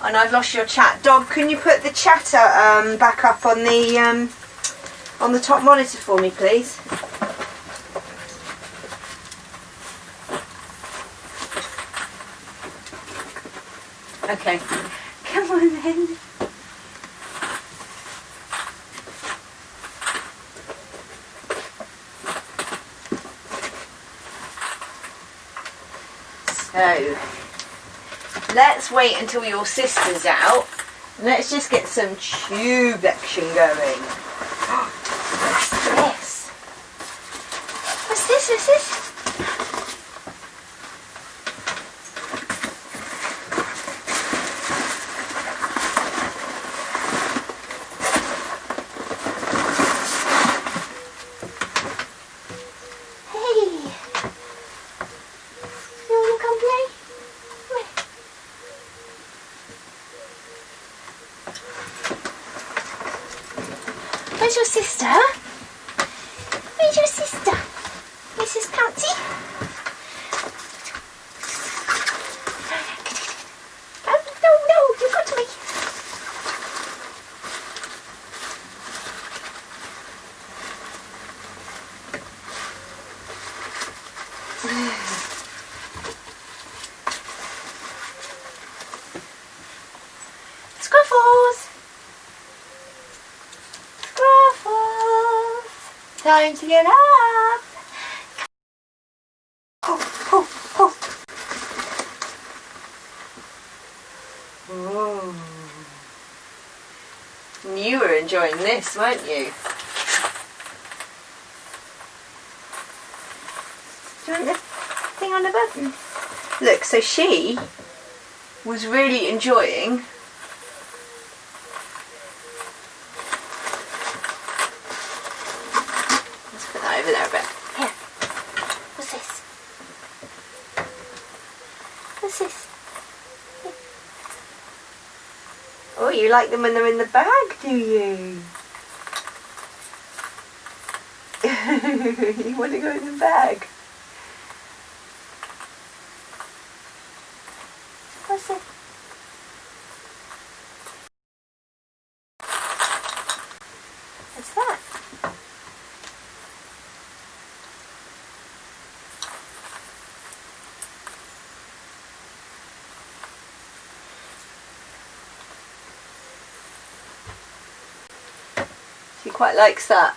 And I've lost your chat. Dog, can you put the chatter back up on the top monitor for me, please? Okay. Come on then. So, let's wait until your sister's out. Let's just get some tube action going. What's this? What's this? What's this? Where's your sister? Where's your sister? Mrs. Pouncy? Oh, no, you got me. Scruffles! Time to get up. Oh. Ooh. You were enjoying this, weren't you? Do you want the thing on the button? Look, so she was really enjoying over there a bit. Here. What's this? What's this? Here. Oh, you like them when they're in the bag, do you? You want to go in the bag? What's it? What's that? She quite likes that.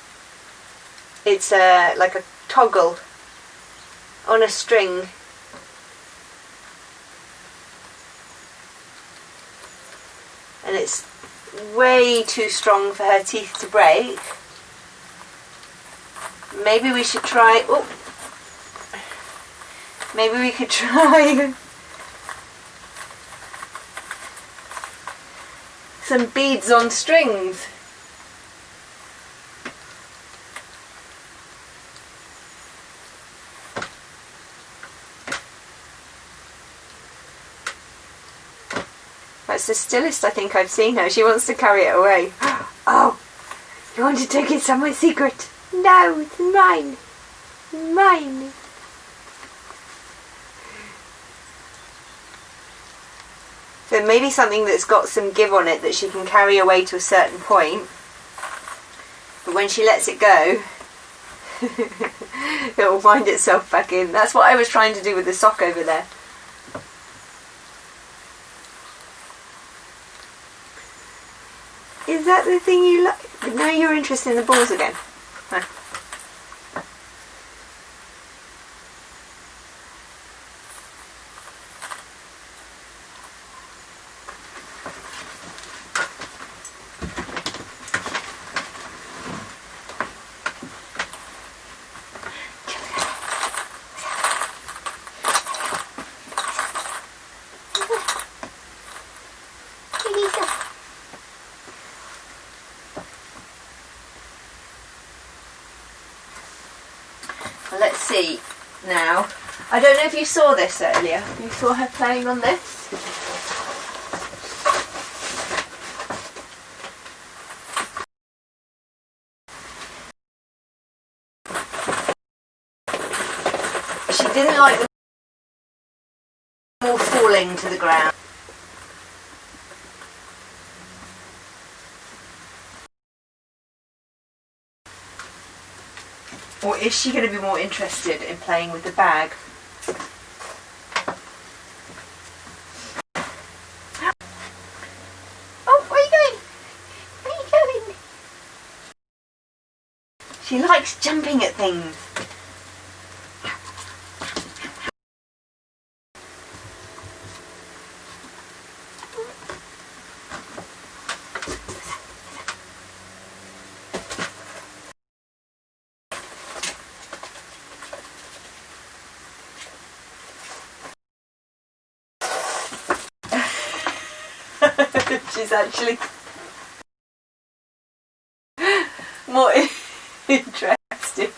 It's like a toggle on a string. And it's way too strong for her teeth to break. Maybe we should try... Oh! Maybe we could try some beads on strings. That's the stillest I think I've seen her. She wants to carry it away. Oh, you want to take it somewhere secret? No, it's mine. Mine. So maybe something that's got some give on it that she can carry away to a certain point. But when she lets it go, it will find itself back in. That's what I was trying to do with the sock over there. Is that the thing you like? Now you're interested in the balls again. Huh. Let's see now. I don't know if you saw this earlier. You saw her playing on this? She didn't like them all falling to the ground. Or is she going to be more interested in playing with the bag? Oh, where are you going? Where are you going? She likes jumping at things. She's actually more interested.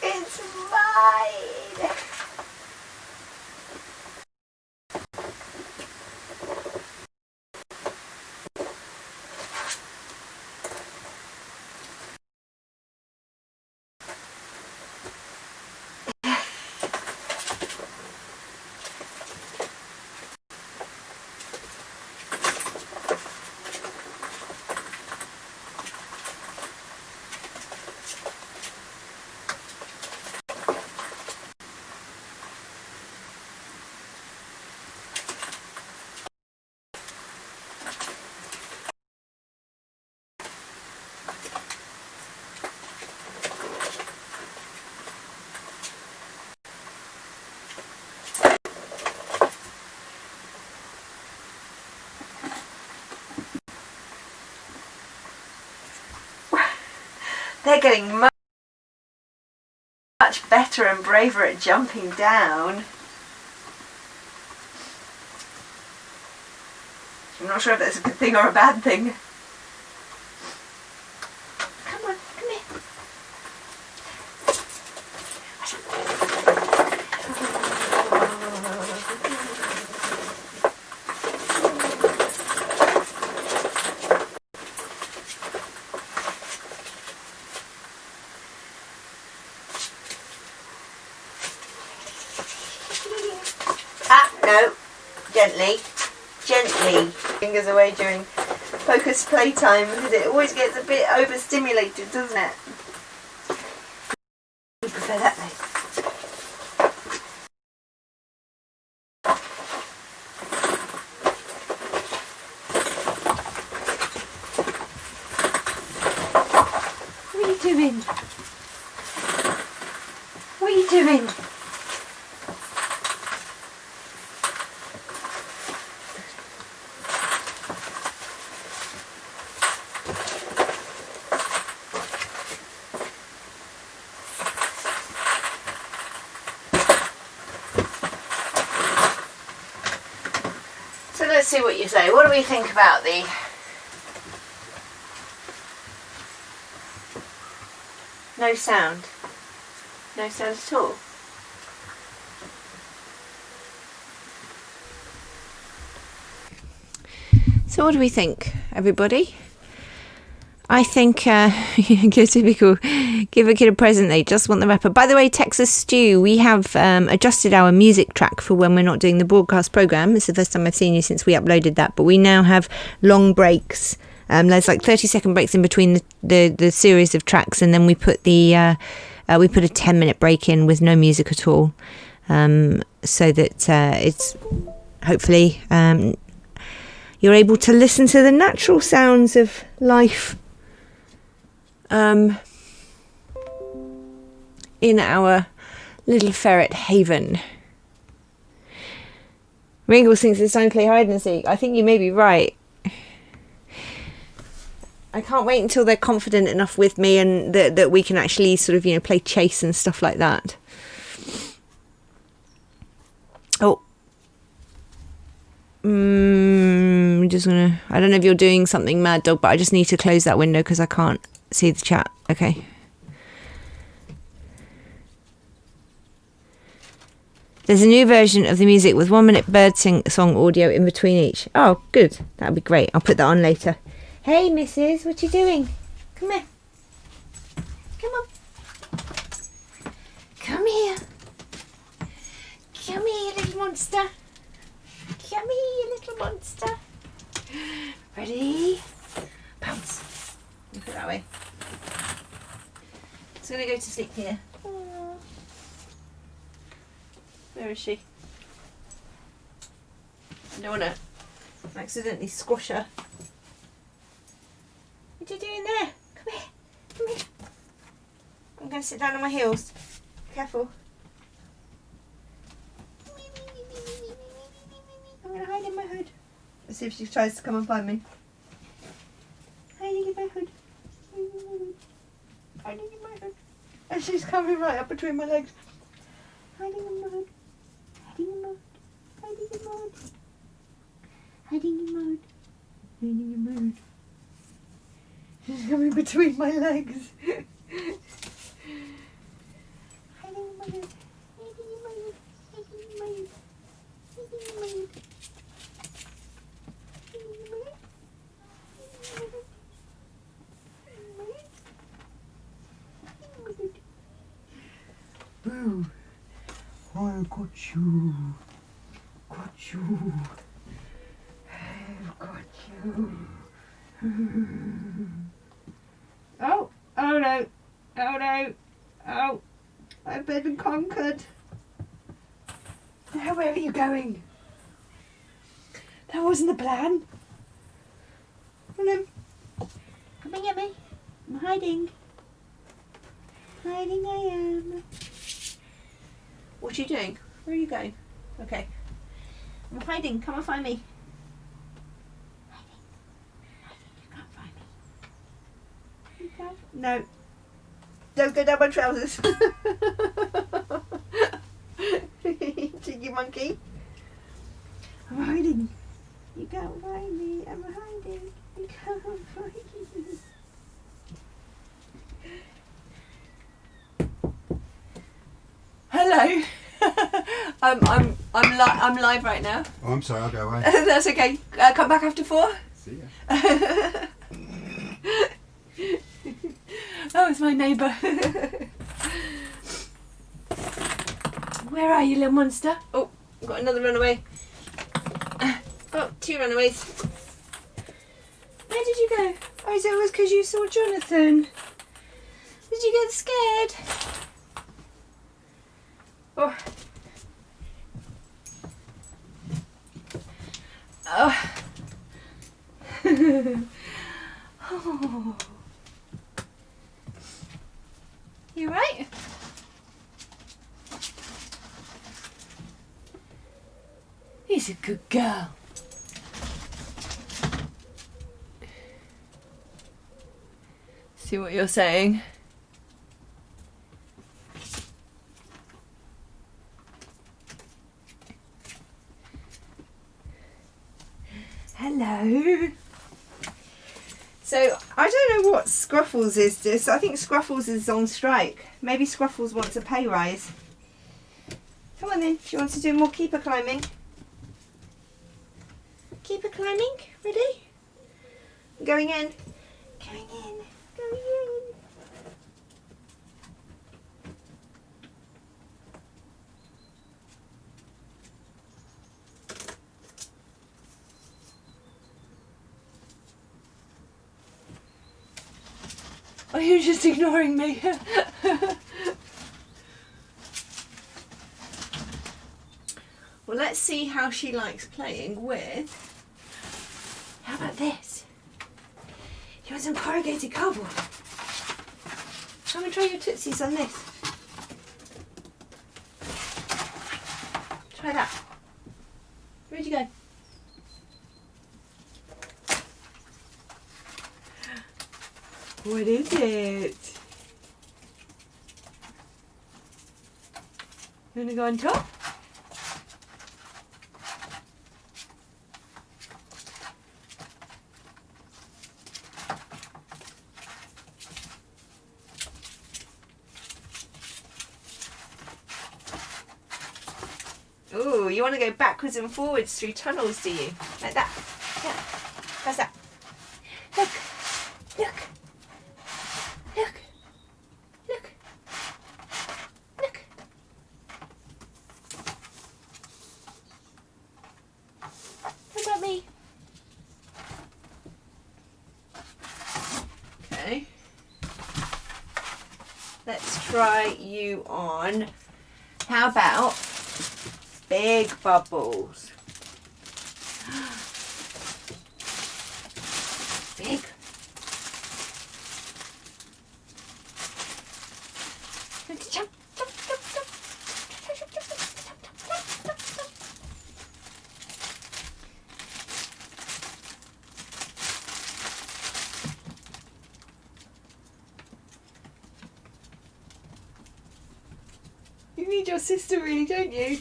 It's mine. They're getting much better and braver at jumping down. I'm not sure if that's a good thing or a bad thing. Come on, come here. No, gently, gently. Fingers away during focused playtime because it always gets a bit overstimulated, doesn't it? You prefer that though. What are you doing? What are you doing? So let's see what you say. What do we think about the no sound? No sound at all. So what do we think, everybody? I think typical, give a kid a present, they just want the wrapper. By the way, Texas Stew, we have adjusted our music track for when we're not doing the broadcast programme. It's the first time I've seen you since we uploaded that, but we now have long breaks. There's like 30-second breaks in between the series of tracks, and then we put a 10-minute break in with no music at all, so that it's hopefully you're able to listen to the natural sounds of life in our little ferret haven. Wriggles thinks it's time to play hide and seek. I think you may be right. I can't wait until they're confident enough with me and that we can actually sort of, play chase and stuff like that. Oh. Just gonna, I don't know if you're doing something, Mad Dog, but I just need to close that window because I can't see the chat. Okay. There's a new version of the music with 1-minute bird song audio in between each. Oh, good. That'd be great. I'll put that on later. Hey, missus, what you doing? Come here. Come on. Come here. Come here, little monster. Come here, you little monster. Ready? Bounce. Put it that way. It's going to go to sleep here. Where is she? I don't want to accidentally squash her. What are you doing there? Come here. Come here. I'm going to sit down on my heels. Careful. I'm going to hide in my hood. Let's see if she tries to come and find me. Hiding in my hood. Hiding in my hood. And she's coming right up between my legs. Hiding in my hood. Hiding in my hood. Hiding in my hood. Hiding in my hood. Hiding in my hood. She's coming between my legs. Hiding in my hood. Hiding in my hood. Hiding in my hood. Hiding in my hood. Boo! I got you. Got you. I've got you. Oh! Oh no! Oh no! Oh! I've been conquered. Now where are you going? That wasn't the plan. Come on. Come and get me. I'm hiding. Hiding I am. What are you doing? Where are you going? Okay. I'm hiding. Come and find me. Hiding. Hiding. You can't find me. You can't. No. Don't go down my trousers. Cheeky monkey. I'm hiding. You can't find me. I'm hiding. You can't find me. Hello. I'm live right now.
Oh, I'm sorry, I'll go away.
That's okay. Come back after 4.
See ya.
Oh, it's my neighbour. Where are you, little monster? Oh, I've got another runaway. Oh, 2 runaways. Where did you go? Oh, so it was because you saw Jonathan. Did you get scared? Oh. Oh. Oh. You right? He's a good girl. See what you're saying? Hello. So I don't know what Scruffles is. This I think Scruffles is on strike. Maybe Scruffles wants a pay rise. Come on then. She wants to do more keeper climbing. Keeper climbing. Ready? Going in. Going in. Going in. Oh, you're just ignoring me. Well, let's see how she likes playing with... How about this? You want some corrugated cardboard? Come and try your tootsies on this. Try that. Where'd you go? What is it? You want to go on top? Ooh, you want to go backwards and forwards through tunnels, do you? Like that. Yeah. How's that? Look. Look. Look. Look. Look. What about me? Okay. try you on. How about big bubbles? Big. Jump, jump, jump, jump. You need your sister really, don't you?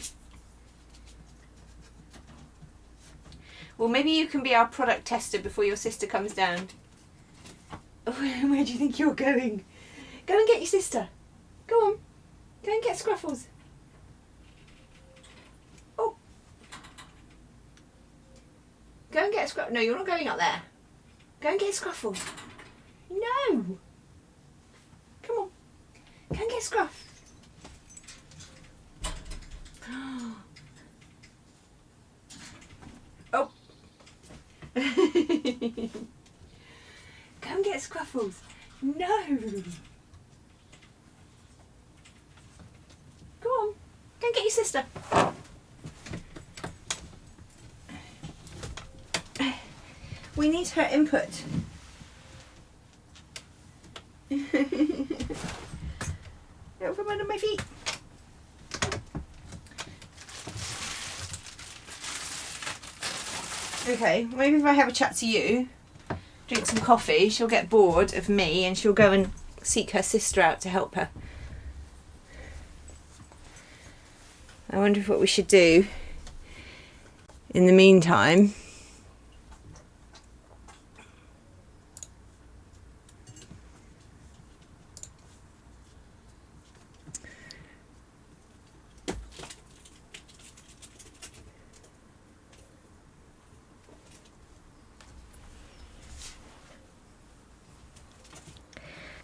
Well, maybe you can be our product tester before your sister comes down. Where do you think you're going? Go and get your sister. Go on. Go and get Scruffles. Oh. Go and get Scruffles. No, you're not going up there. Go and get Scruffles. No. Come on. Go and get Scruff. Oh. Go and get Scruffles. No. Go on. Go and get your sister. We need her input. Get from under my feet. Okay, maybe if I have a chat to you, drink some coffee, she'll get bored of me and she'll go and seek her sister out to help her. I wonder what we should do in the meantime.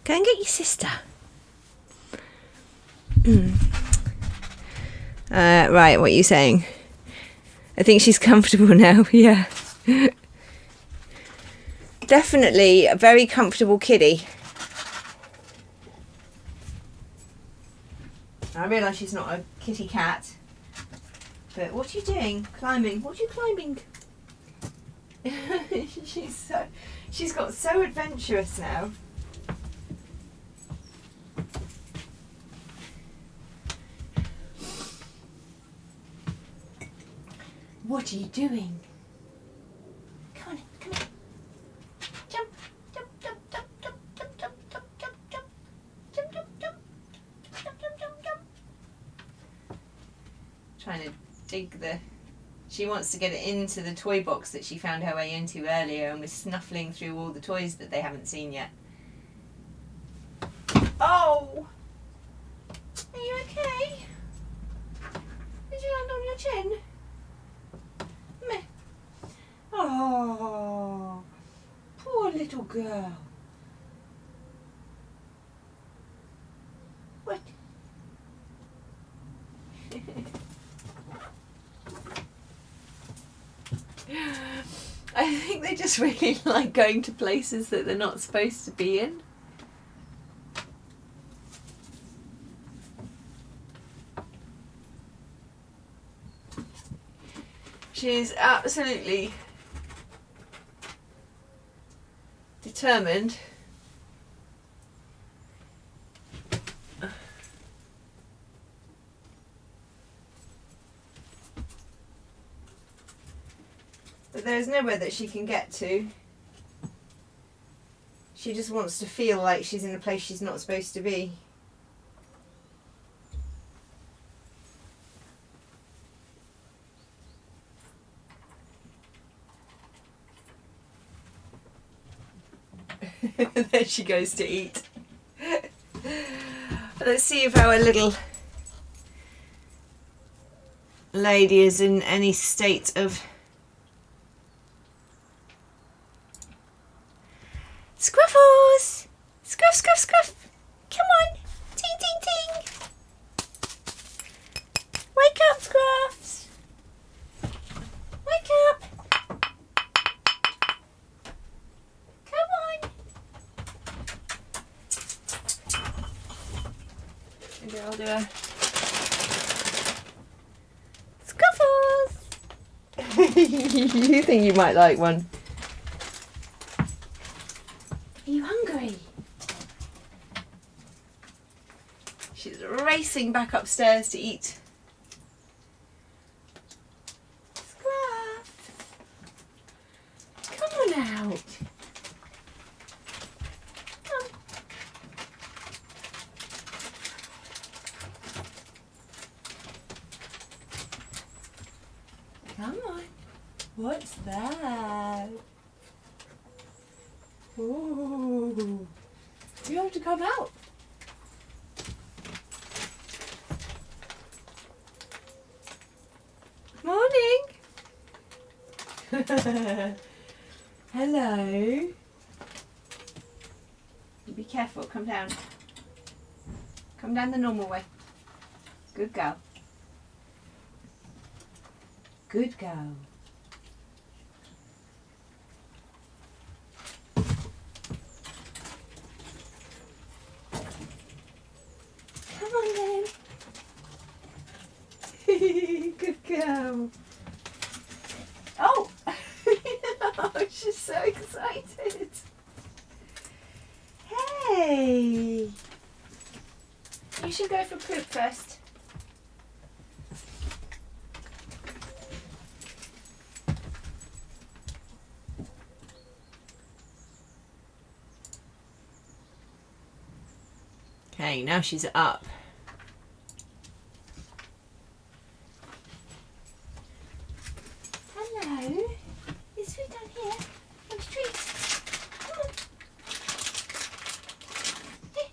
Go and get your sister. Right, what are you saying? I think she's comfortable now, yeah. Definitely a very comfortable kiddie. I realise she's not a kitty cat. But what are you doing? Climbing. What are you climbing? She's got so adventurous now. What are you doing? Come on, come on. Jump, jump, jump, jump, jump, jump, jump, jump, jump, jump, jump, jump, jump, jump, jump, jump, jump. Trying to dig the... She wants to get it into the toy box that she found her way into earlier and was snuffling through all the toys that they haven't seen yet. Oh! Are you okay? Did you land on your chin? Meh. Oh, poor little girl. What? I think they just really like going to places that they're not supposed to be in. She's absolutely determined but there's nowhere that she can get to. She just wants to feel like she's in a place she's not supposed to be. There she goes to eat. Let's see if our little lady is in any state of... Scruffles! Scruff, scruff, scruff! Come on! Ting, ting, ting! Wake up, Scruffs! Wake up! Come on! You think you might like one? Are you hungry? She's racing back upstairs to eat. Scruff! Come on out. Come. Come on. What's that? Ooh. You have to come out. Morning. Hello. Be careful. Come down. Come down the normal way. Good girl. Good girl. Come on then. Good girl. Oh! Oh, she's so excited. Hey! You should go for poop first. Okay, now she's up. Hello. Is food down here? On the street. Come on. Here.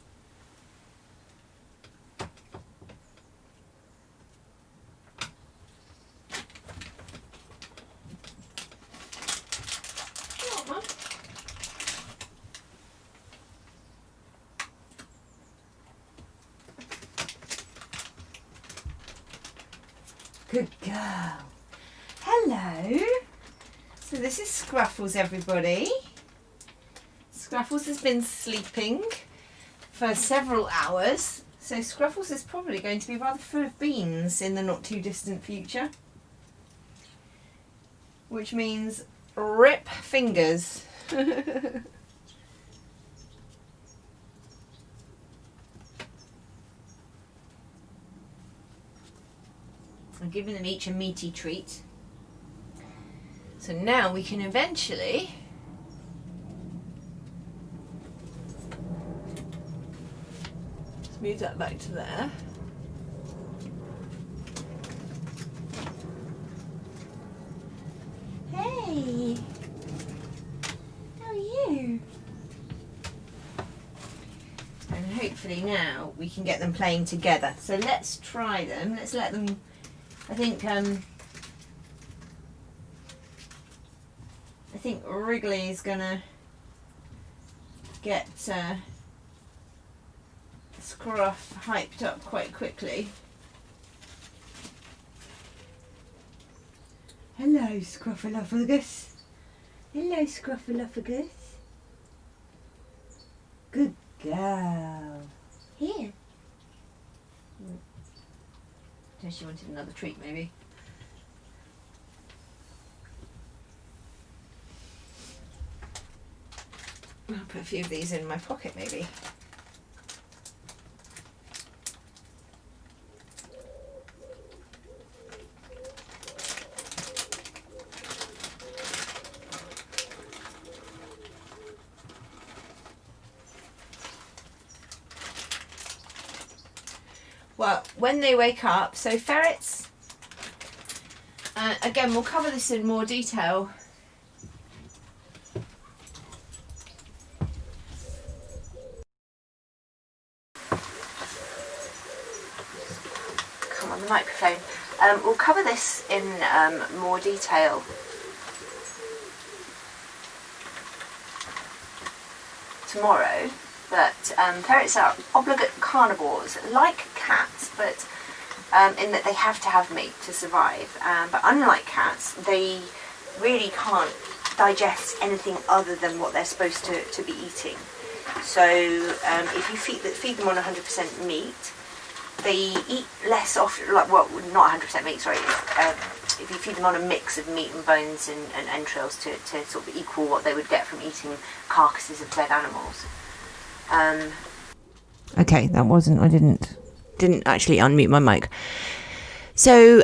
Come on, Mum. Good girl. Hello. So this is Scruffles, everybody. Scruffles has been sleeping for several hours. So Scruffles is probably going to be rather full of beans in the not too distant future. Which means rip fingers. I'm giving them each a meaty treat. So now we can eventually just move that back to there. Hey, how are you? And hopefully now we can get them playing together. So let's try them. Let's let them. I think Wriggly is gonna get Scruff hyped up quite quickly. Hello, Scruffalophagus. Hello, Scruffalophagus. Good girl. Here. She wanted another treat, maybe. I'll put a few of these in my pocket, maybe. Well, when they wake up, so ferrets, again, we'll cover this in more detail. Come on the microphone. We'll cover this in more detail tomorrow. But ferrets are obligate carnivores, like cats, but in that they have to have meat to survive. But unlike cats, they really can't digest anything other than what they're supposed to be eating. So if you feed them on 100% meat, they eat less often, like, well, not 100% meat, sorry. If you feed them on a mix of meat and bones and entrails to sort of equal what they would get from eating carcasses of dead animals. Okay, that wasn't, I didn't actually unmute my mic. So,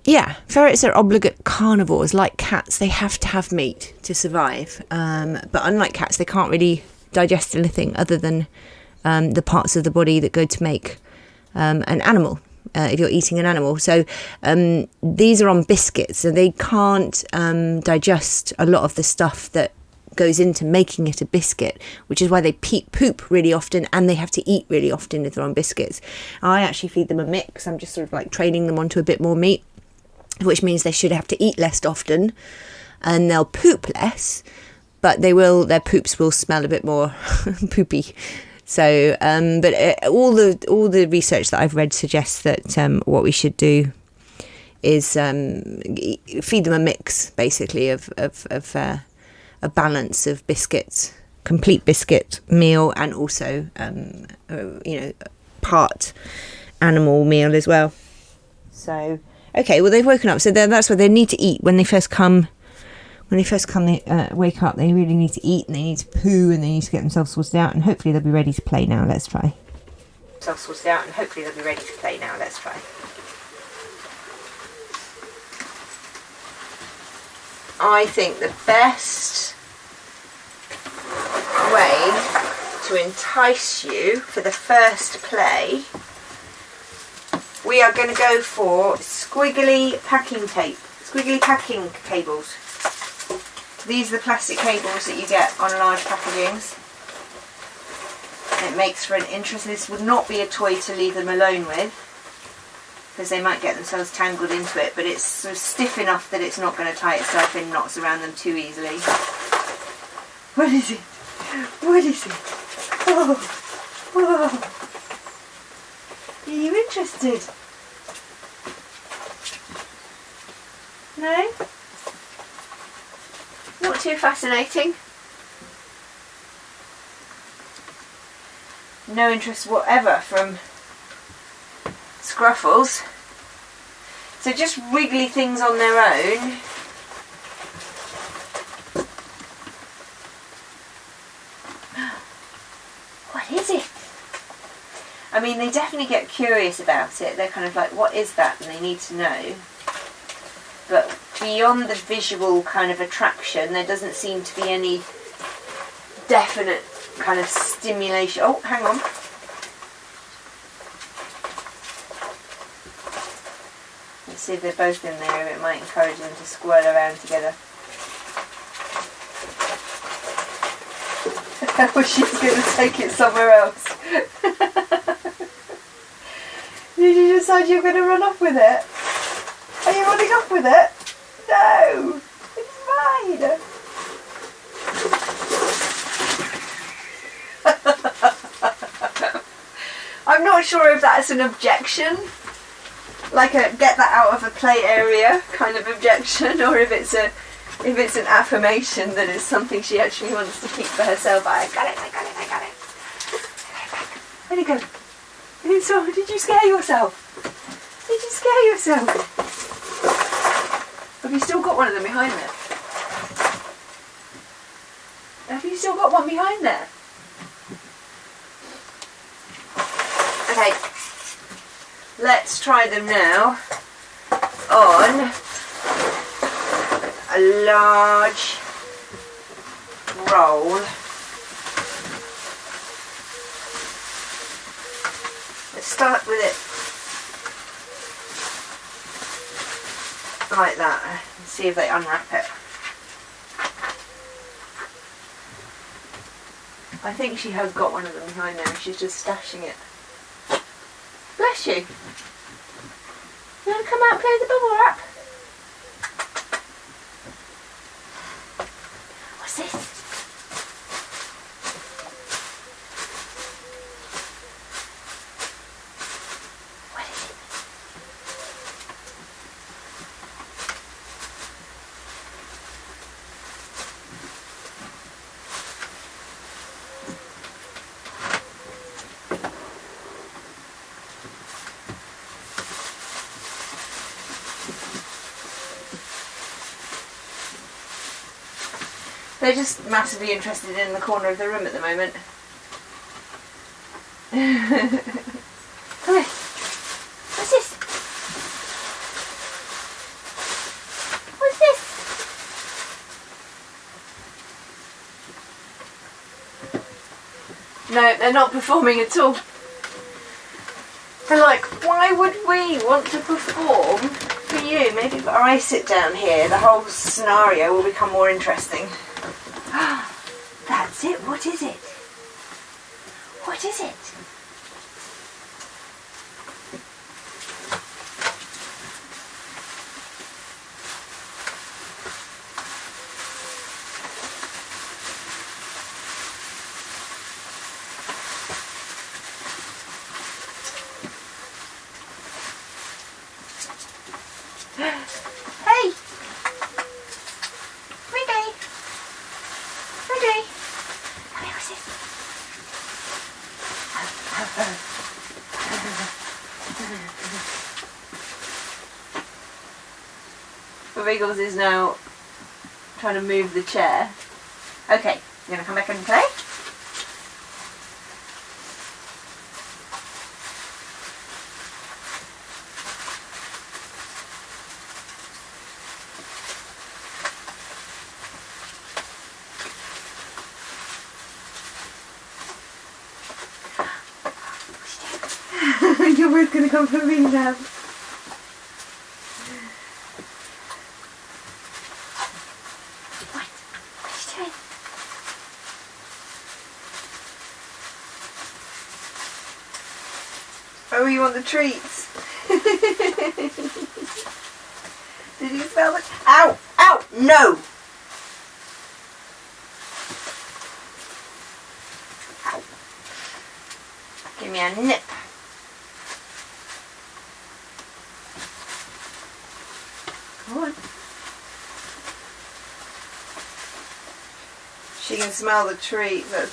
yeah, ferrets are obligate carnivores. Like cats, they have to have meat to survive. But unlike cats, they can't really digest anything other than the parts of the body that go to make an animal. If you're eating an animal. So these are on biscuits, so they can't digest a lot of the stuff that goes into making it a biscuit, which is why they poop really often, and they have to eat really often if they're on biscuits. I actually feed them a mix. I'm just sort of like training them onto a bit more meat, which means they should have to eat less often, and they'll poop less, but their poops will smell a bit more poopy. So, but all the research that I've read suggests that what we should do is feed them a mix, basically, of a balance of biscuits, complete biscuit meal, and also part animal meal as well. So, okay, well, they've woken up, so that's what they need to eat when they first come. When they first wake up, they really need to eat, and they need to poo, and they need to get themselves sorted out, and hopefully they'll be ready to play now. Let's try. I think the best way to entice you for the first play, we are going to go for squiggly packing cables. These are the plastic cables that you get on large packagings. It makes for an interesting, this would not be a toy to leave them alone with, because they might get themselves tangled into it, but it's sort of stiff enough that it's not going to tie itself in knots around them too easily. What is it? Oh. Are you interested? No? Not too fascinating. No interest whatever from Scruffles. So just wiggly things on their own. What is it? I mean, they definitely get curious about it. They're kind of like, what is that? And they need to know. But beyond the visual kind of attraction, there doesn't seem to be any definite kind of stimulation. Oh, hang on. Let's see if they're both in there. It might encourage them to swirl around together. Oh, she's going to take it somewhere else. Did you decide you're going to run off with it? Are you running off with it? No! It's mine! I'm not sure if that's an objection, like a get that out of a play area kind of objection, or if it's an affirmation that it's something she actually wants to keep for herself. I got it. Where'd it go? Did you scare yourself? Have you still got one of them behind there? Have you still got one behind there? Okay, let's try them now on a large roll. Let's start with it like that and see if they unwrap it. I think she has got one of them behind there and she's just stashing it. Bless you. You want to come out and play with the bubble wrap? What's this? What is it? They're just massively interested in the corner of the room at the moment. Come here. What's this? What's this? No, they're not performing at all. They're like, why would we want to perform for you? Maybe if I sit down here, the whole scenario will become more interesting. That's it. What is it? What is it? Hey! Wriggly! Wriggly! Come here, what's this? Wriggles is now trying to move the chair. Okay, you gonna come back and play? You're both gonna come for me now. What? What are you doing? Oh, you want the treats? Did you smell it? Ow! Ow! No! Ow. Give me a nip. Come on. She can smell the treat. That's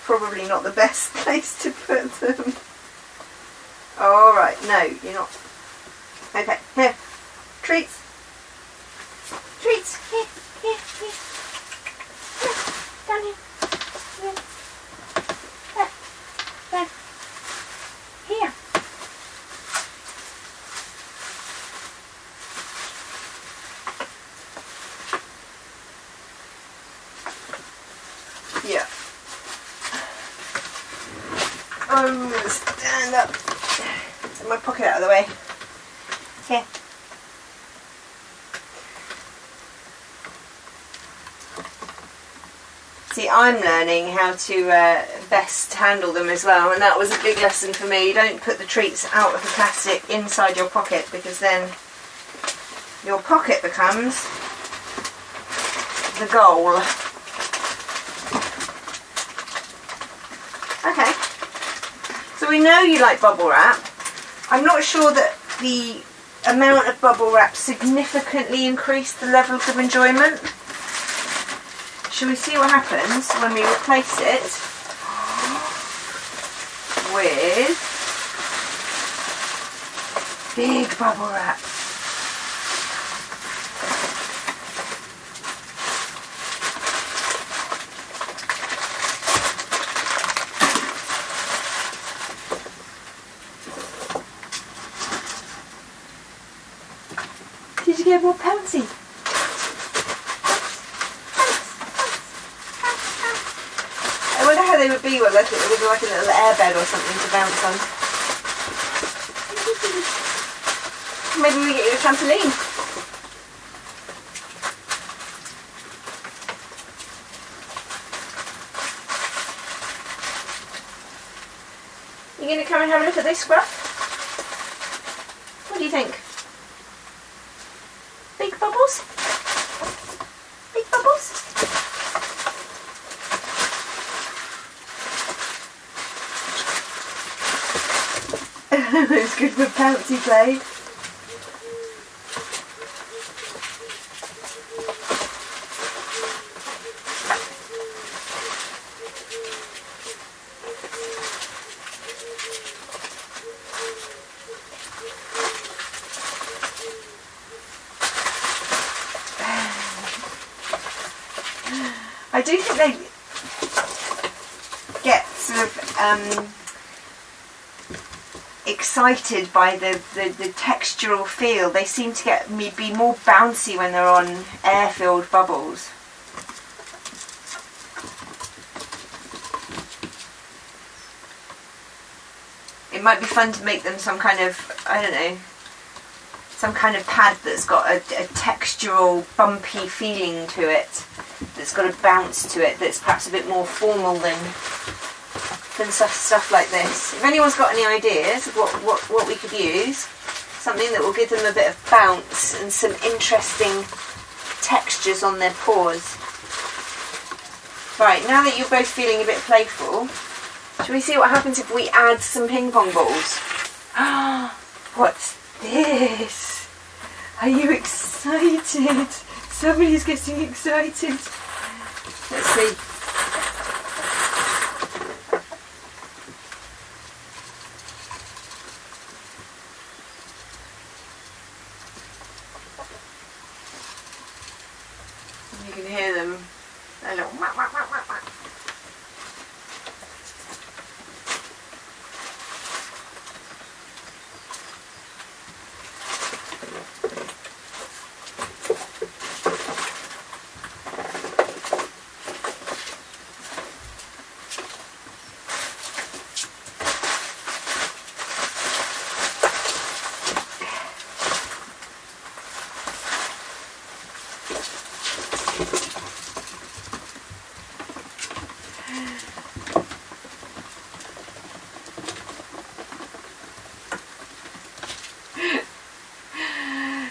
probably not the best place to put them. Alright, no, you're not. Okay, here. Treats. Treats. Here, here, here. Here. Down here. Here. There. There. Here. Yeah. I'm going to stand up. Get my pocket out of the way. Here. See, I'm learning how to best handle them as well, and that was a big lesson for me. You don't put the treats out of the plastic inside your pocket, because then your pocket becomes the goal. Okay, so we know you like bubble wrap. I'm not sure that the amount of bubble wrap significantly increased the levels of enjoyment. Shall we see what happens when we replace it with big bubble wrap? Did you get more pouncy? I wonder how they would be with like a little airbed or something to bounce on. Maybe we get you a trampoline. You going to come and have a look at this, Scruff? What do you think? Big bubbles? Big bubbles? It's good for bouncy play. I
I do think they get sort of excited by the textural feel. They seem to be more bouncy when they're on air-filled bubbles. It might be fun to make them some kind of, I don't know, some kind of pad that's got a textural, bumpy feeling to it, that's got a bounce to it, that's perhaps a bit more formal than stuff like this. If anyone's got any ideas of what we could use, something that will give them a bit of bounce and some interesting textures on their paws. Right, now that you're both feeling a bit playful, shall we see what happens if we add some ping pong balls? What's this? Are you excited? Somebody's getting excited. Let's see. You can hear them. A little whack, whack, whack, whack, whack.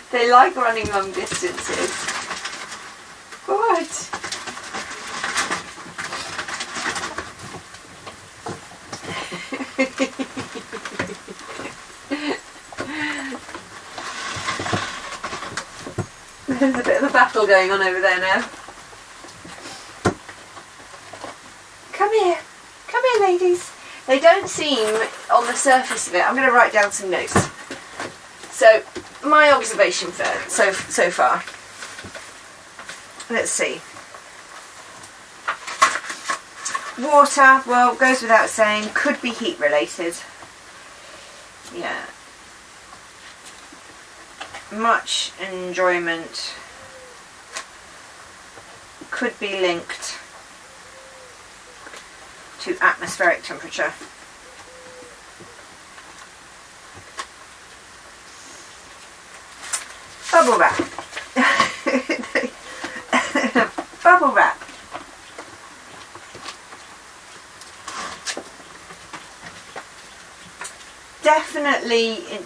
They like running long distances. Good. There's a bit of a battle going on over there now. Come here, ladies. They don't seem on the surface of it. I'm going to write down some notes. So, my observation so far. Let's see. Water, well, goes without saying, could be heat related. Yeah. Much enjoyment could be linked to atmospheric temperature. Bubble wrap. Bubble wrap.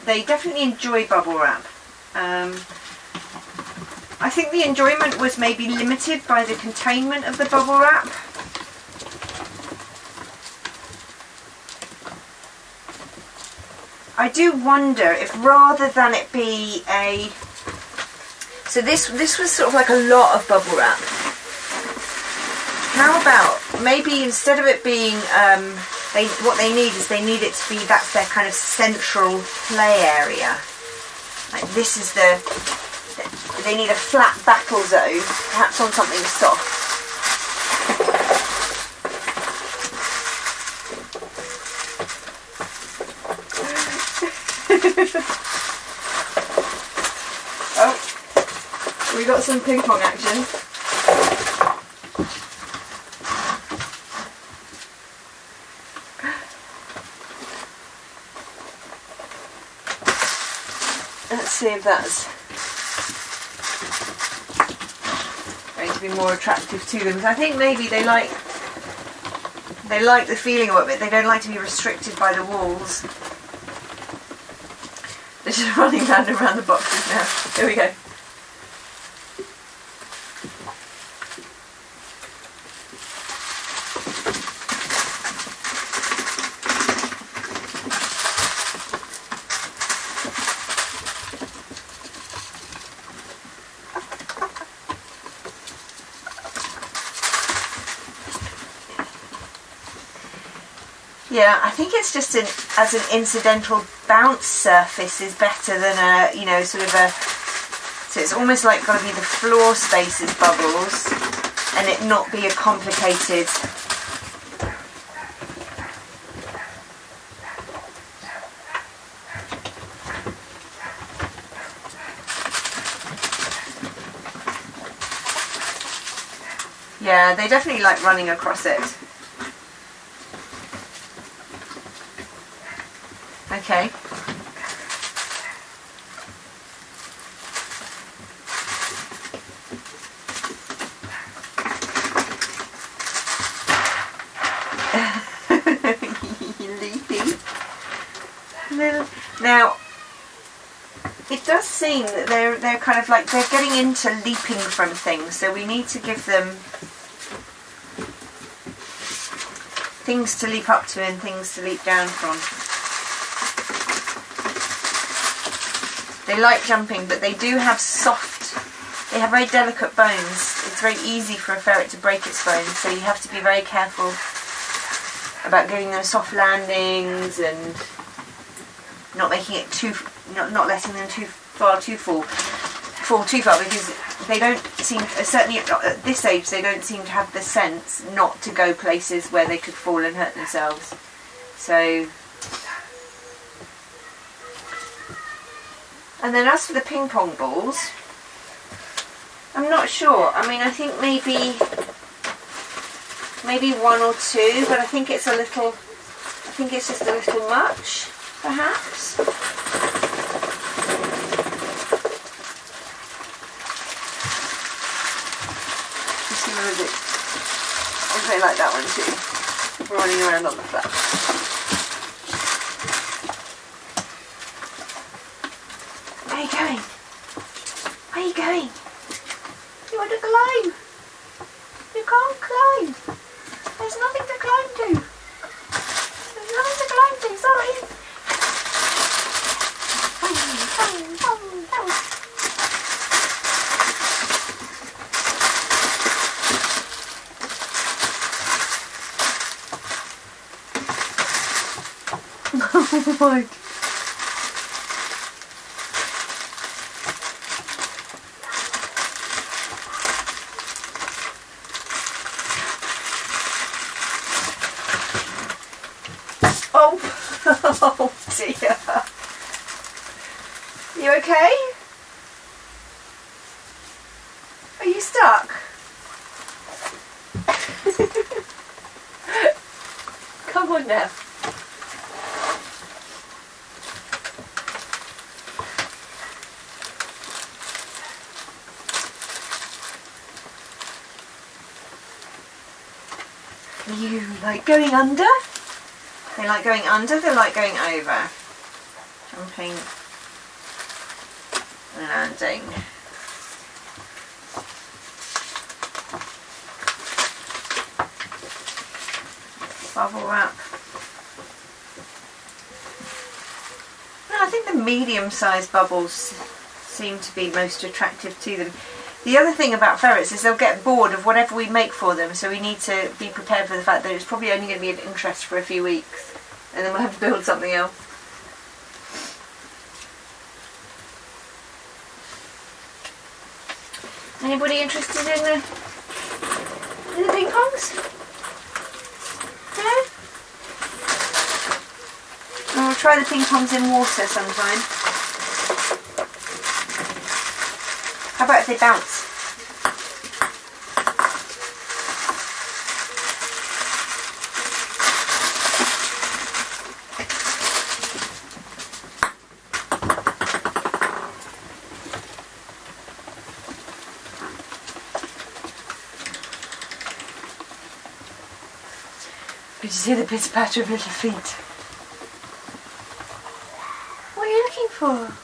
They definitely enjoy bubble wrap. I think the enjoyment was maybe limited by the containment of the bubble wrap. I do wonder if rather than it be a... So this was sort of like a lot of bubble wrap. How about maybe instead of it being... what they need is they need it to be, that's their kind of central play area. Like this is they need a flat battle zone, perhaps on something soft. Oh, we got some ping pong action. Let's see if that's going to be more attractive to them. Because I think maybe they like the feeling of it. They don't like to be restricted by the walls. They're just running round and round the boxes now. Here we go. Yeah, I think it's just as an incidental bounce surface is better than a, sort of a, so it's almost like got to be the floor space is bubbles,
and it not be a complicated yeah, they definitely like running across it. Okay. Leapy. Now, it does seem that they're kind of like they're getting into leaping from things, so we need to give them things to leap up to and things to leap down from. They like jumping, but they do have they have very delicate bones. It's very easy for a ferret to break its bones, so you have to be very careful about giving them soft landings and not making it not letting them fall too far, because they don't seem, certainly at this age, they don't seem to have the sense not to go places where they could fall and hurt themselves. So, and then as for the ping pong balls, I'm not sure. I mean, I think maybe one or two, but I think it's just a little much, perhaps. Just see where it. I like that one too. Running around on the flat. Where are you going? Where are you going? You want to climb? You can't climb. There's nothing to climb to. There's nothing to climb to, sorry. Oh my. Oh dear. You okay? Are you stuck? Come on now. You like going under? They like going under, they like going over. Jumping, landing. Bubble wrap. No, I think the medium-sized bubbles seem to be most attractive to them. The other thing about ferrets is they'll get bored of whatever we make for them, so we need to be prepared for the fact that it's probably only going to be of interest for a few weeks, and then we'll have to build something else. Anybody interested in the ping pongs? No? We'll try the ping pongs in water sometime. How about if they bounce? Did you see the pitter patter of little feet? What are you looking for?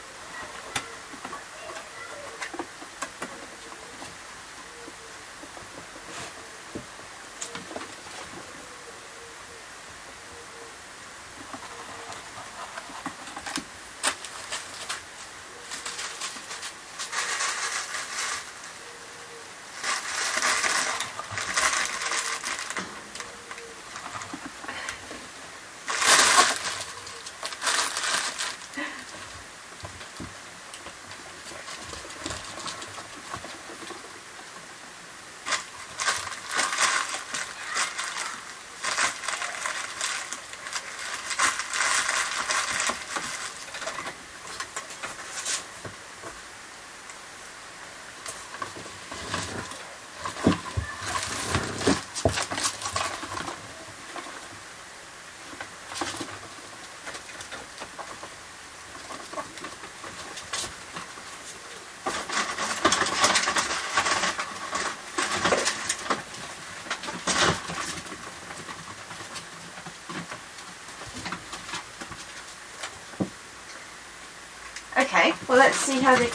Okay, well let's see how they...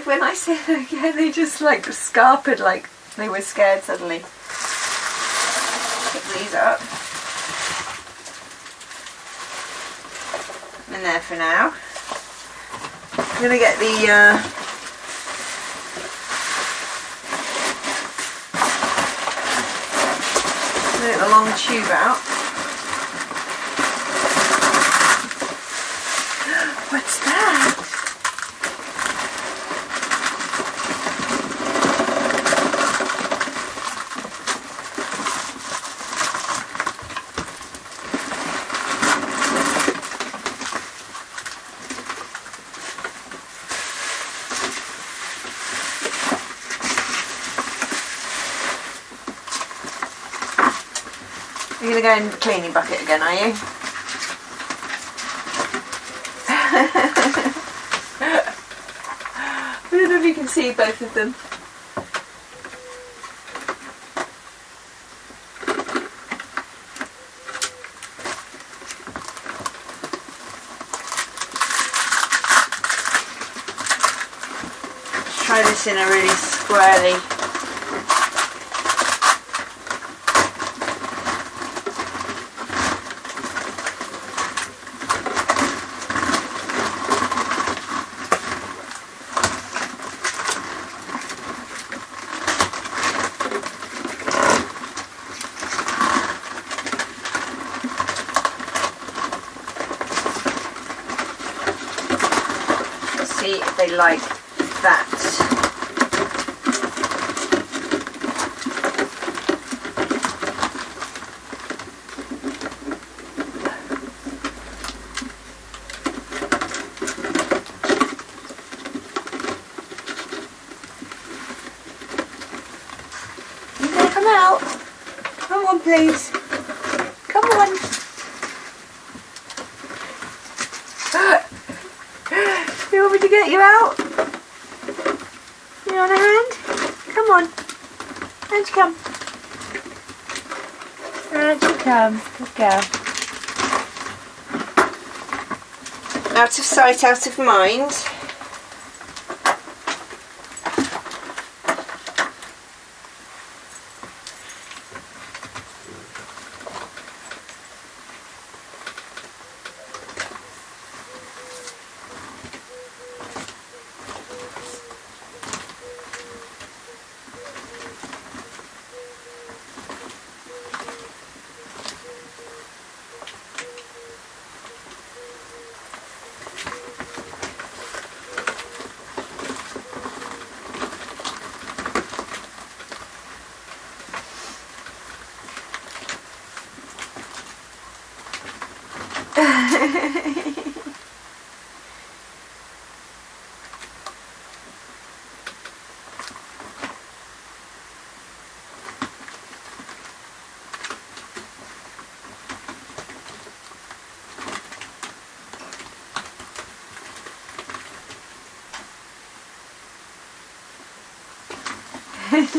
When I say that again, they just like scarpered like they were scared suddenly. Pick these up. In there for now. I'm going to get the... get the long tube out. What's that? You're going to go in the cleaning bucket again, are you? I don't know if you can see both of them. Let's try this in a really squarely. If they like that. You gonna come out? Come on, please. Come on. You want me to get you out? You want a hand? Come on. How'd you come? How'd you come? Good girl. Out of sight, out of mind.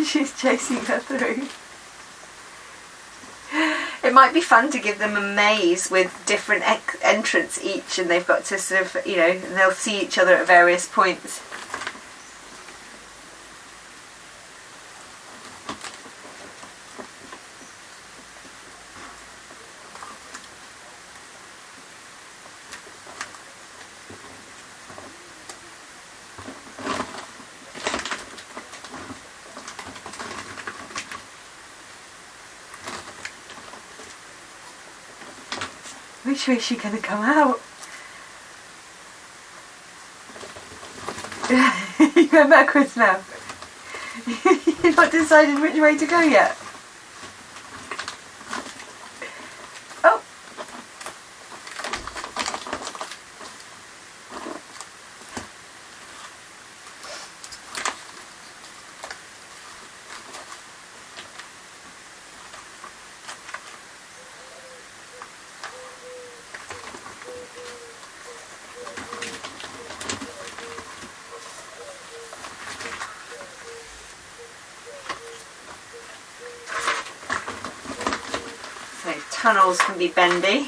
She's chasing her through. It might be fun to give them a maze with different entrants each, and they've got to sort of, you know, they'll see each other at various points. Which way is she going to come out? You're going backwards now. You've not decided which way to go yet. Oh. Tunnels can be bendy.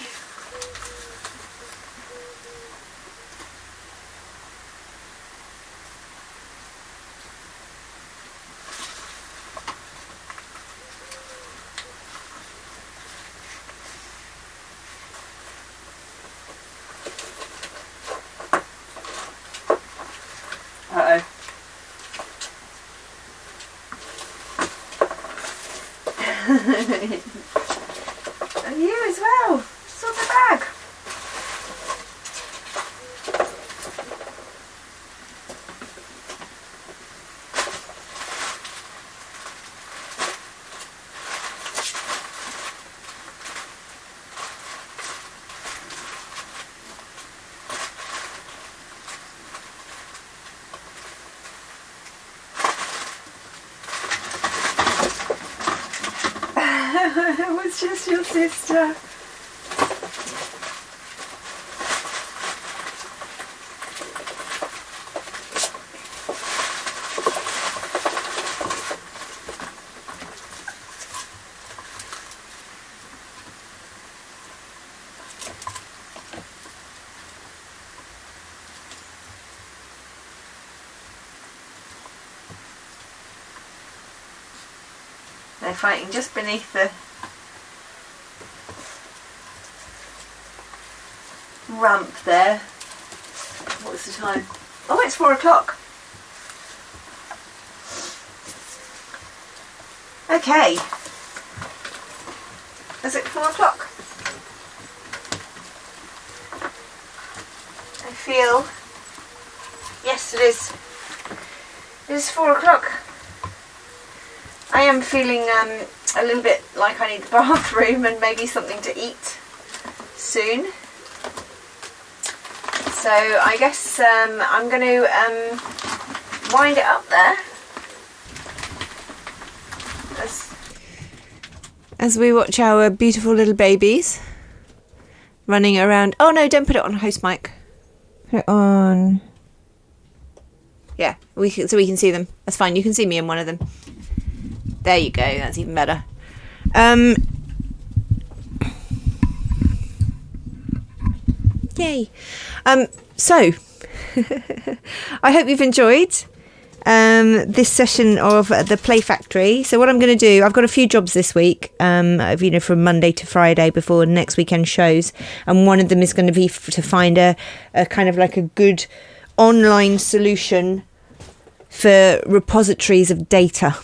Uh-oh.
And you as well. Sort the bag. It was just your sister. They're fighting just beneath the ramp there. What's the time? Oh, it's 4 o'clock. Okay. Is it 4 o'clock? I feel... Yes, it is. It is 4 o'clock. I am feeling a little bit like I need the bathroom and maybe something to eat soon. So I guess I'm going to wind it up there. As we watch our beautiful little babies running around. Oh no, don't put it on host mic. Put it on. Yeah, so we can see them. That's fine. You can see me in one of them. There you go. That's even better. Yay. So, I hope you've enjoyed this session of the Play Factory. So what I'm going to do, I've got a few jobs this week, from Monday to Friday before next weekend shows. And one of them is going to be to find a kind of like a good online solution for repositories of data.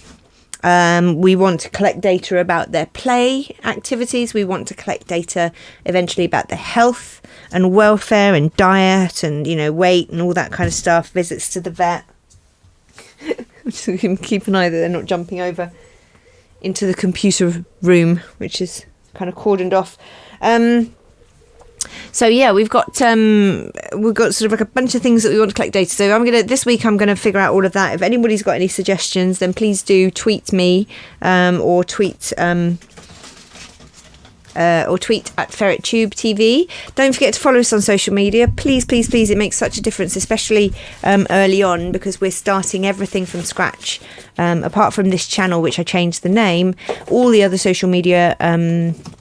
We want to collect data about their play activities. We want to collect data eventually about their health and welfare and diet and, weight and all that kind of stuff. Visits to the vet. So we can keep an eye that they're not jumping over into the computer room, which is kind of cordoned off. So yeah, we've got sort of like a bunch of things that we want to collect data. So this week I'm gonna figure out all of that. If anybody's got any suggestions, then please do tweet me or tweet at FerretTube TV. Don't forget to follow us on social media. Please, please, please. It makes such a difference, especially early on, because we're starting everything from scratch. Apart from this channel, which I changed the name, all the other social media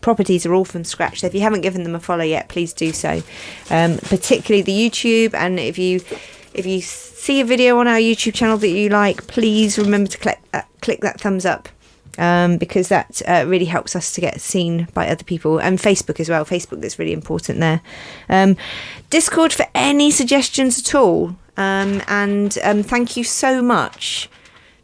properties are all from scratch. So if you haven't given them a follow yet, please do so. Particularly the YouTube. And if you see a video on our YouTube channel that you like, please remember to click that thumbs up. Because that really helps us to get seen by other people, and Facebook as well. Facebook is really important there. Discord for any suggestions at all, and thank you so much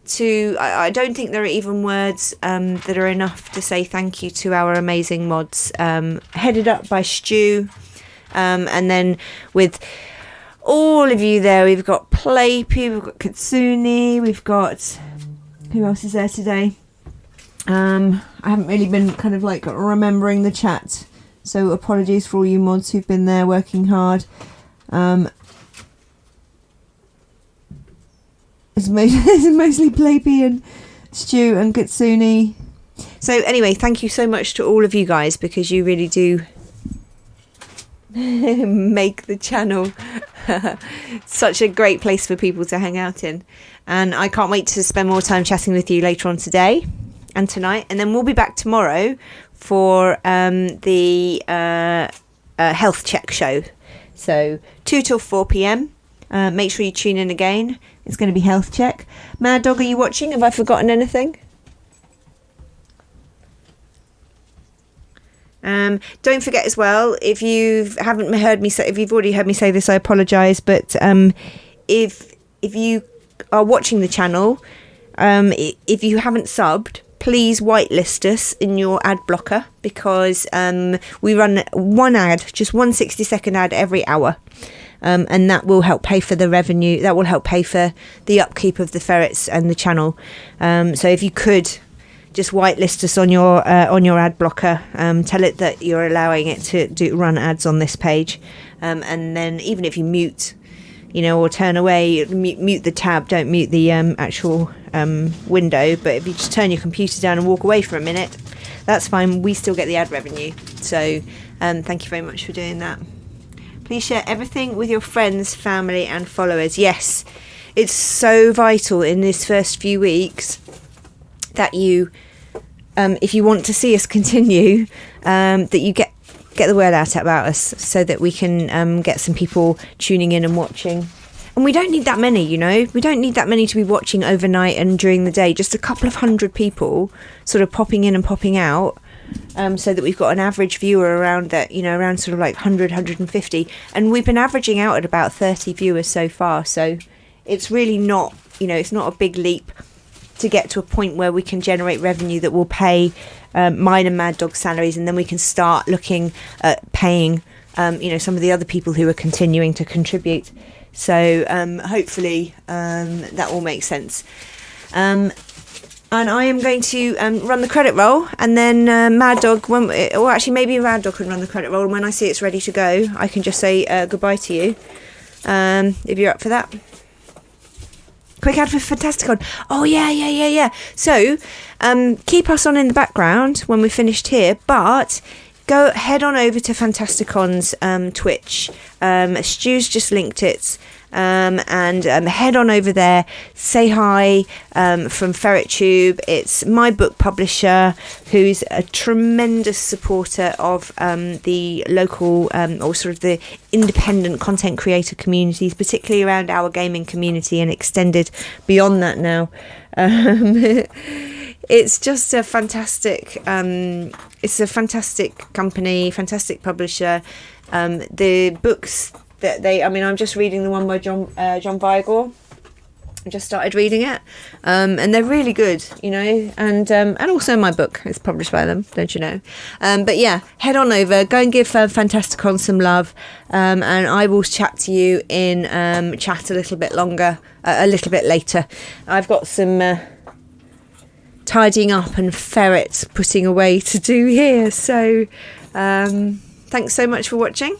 to I don't think there are even words that are enough to say thank you to our amazing mods, headed up by Stu, and then with all of you there. We've got Playpy, we've got Katsuni, we've got, who else is there today? I haven't really been kind of like remembering the chat, so apologies for all you mods who've been there working hard. It's mostly Playpy and Stu and Katsuni. So anyway, thank you so much to all of you guys, because you really do make the channel such a great place for people to hang out in, and I can't wait to spend more time chatting with you later on today and tonight, and then we'll be back tomorrow for the health check show. So 2 till 4 p.m. Make sure you tune in again. It's going to be health check. Mad Dog, are you watching? Have I forgotten anything? Don't forget as well, if you've already heard me say this, I apologise, but if
if you are watching the channel, if you haven't subbed, please whitelist us in your ad blocker, because we run one ad, just one 60-second ad every hour. And that will help pay for the revenue. That will help pay for the upkeep of the ferrets and the channel. So if you could just whitelist us on your ad blocker, tell it that you're allowing it to run ads on this page, and then even if you mute, or turn away, mute the tab, don't mute the actual window. But if you just turn your computer down and walk away for a minute, that's fine. We still get the ad revenue. So thank you very much for doing that. Please share everything with your friends, family and followers. Yes, it's so vital in this first few weeks that you, if you want to see us continue, that you get the word out about us, so that we can get some people tuning in and watching. And we don't need that many, we don't need that many to be watching overnight and during the day. Just a couple of hundred people sort of popping in and popping out, so that we've got an average viewer around that, around sort of like 100, 150. And we've been averaging out at about 30 viewers so far. So it's really not, it's not a big leap to get to a point where we can generate revenue that will pay mine and Mad Dog's salaries, and then we can start looking at paying some of the other people who are continuing to contribute. So hopefully that all makes sense. And I am going to run the credit roll, and then Mad Dog, maybe Mad Dog can run the credit roll, and when I see it's ready to go, I can just say goodbye to you, if you're up for that. Quick ad for Fantasticon. Oh, yeah. So, keep us on in the background when we're finished here, but head on over to Fantasticon's Twitch. Stu's just linked it. And head on over there, say hi from FerretTube. It's my book publisher, who's a tremendous supporter of the local or sort of the independent content creator communities, particularly around our gaming community and extended beyond that now. It's just a fantastic it's a fantastic company, fantastic publisher. The books that I'm just reading the one by John Vigor. I just started reading it, and they're really good, and also my book is published by them, don't you know? But yeah, head on over, go and give Fantasticon some love, and I will chat to you in chat a little bit later. I've got some tidying up and ferret putting away to do here, so thanks so much for watching.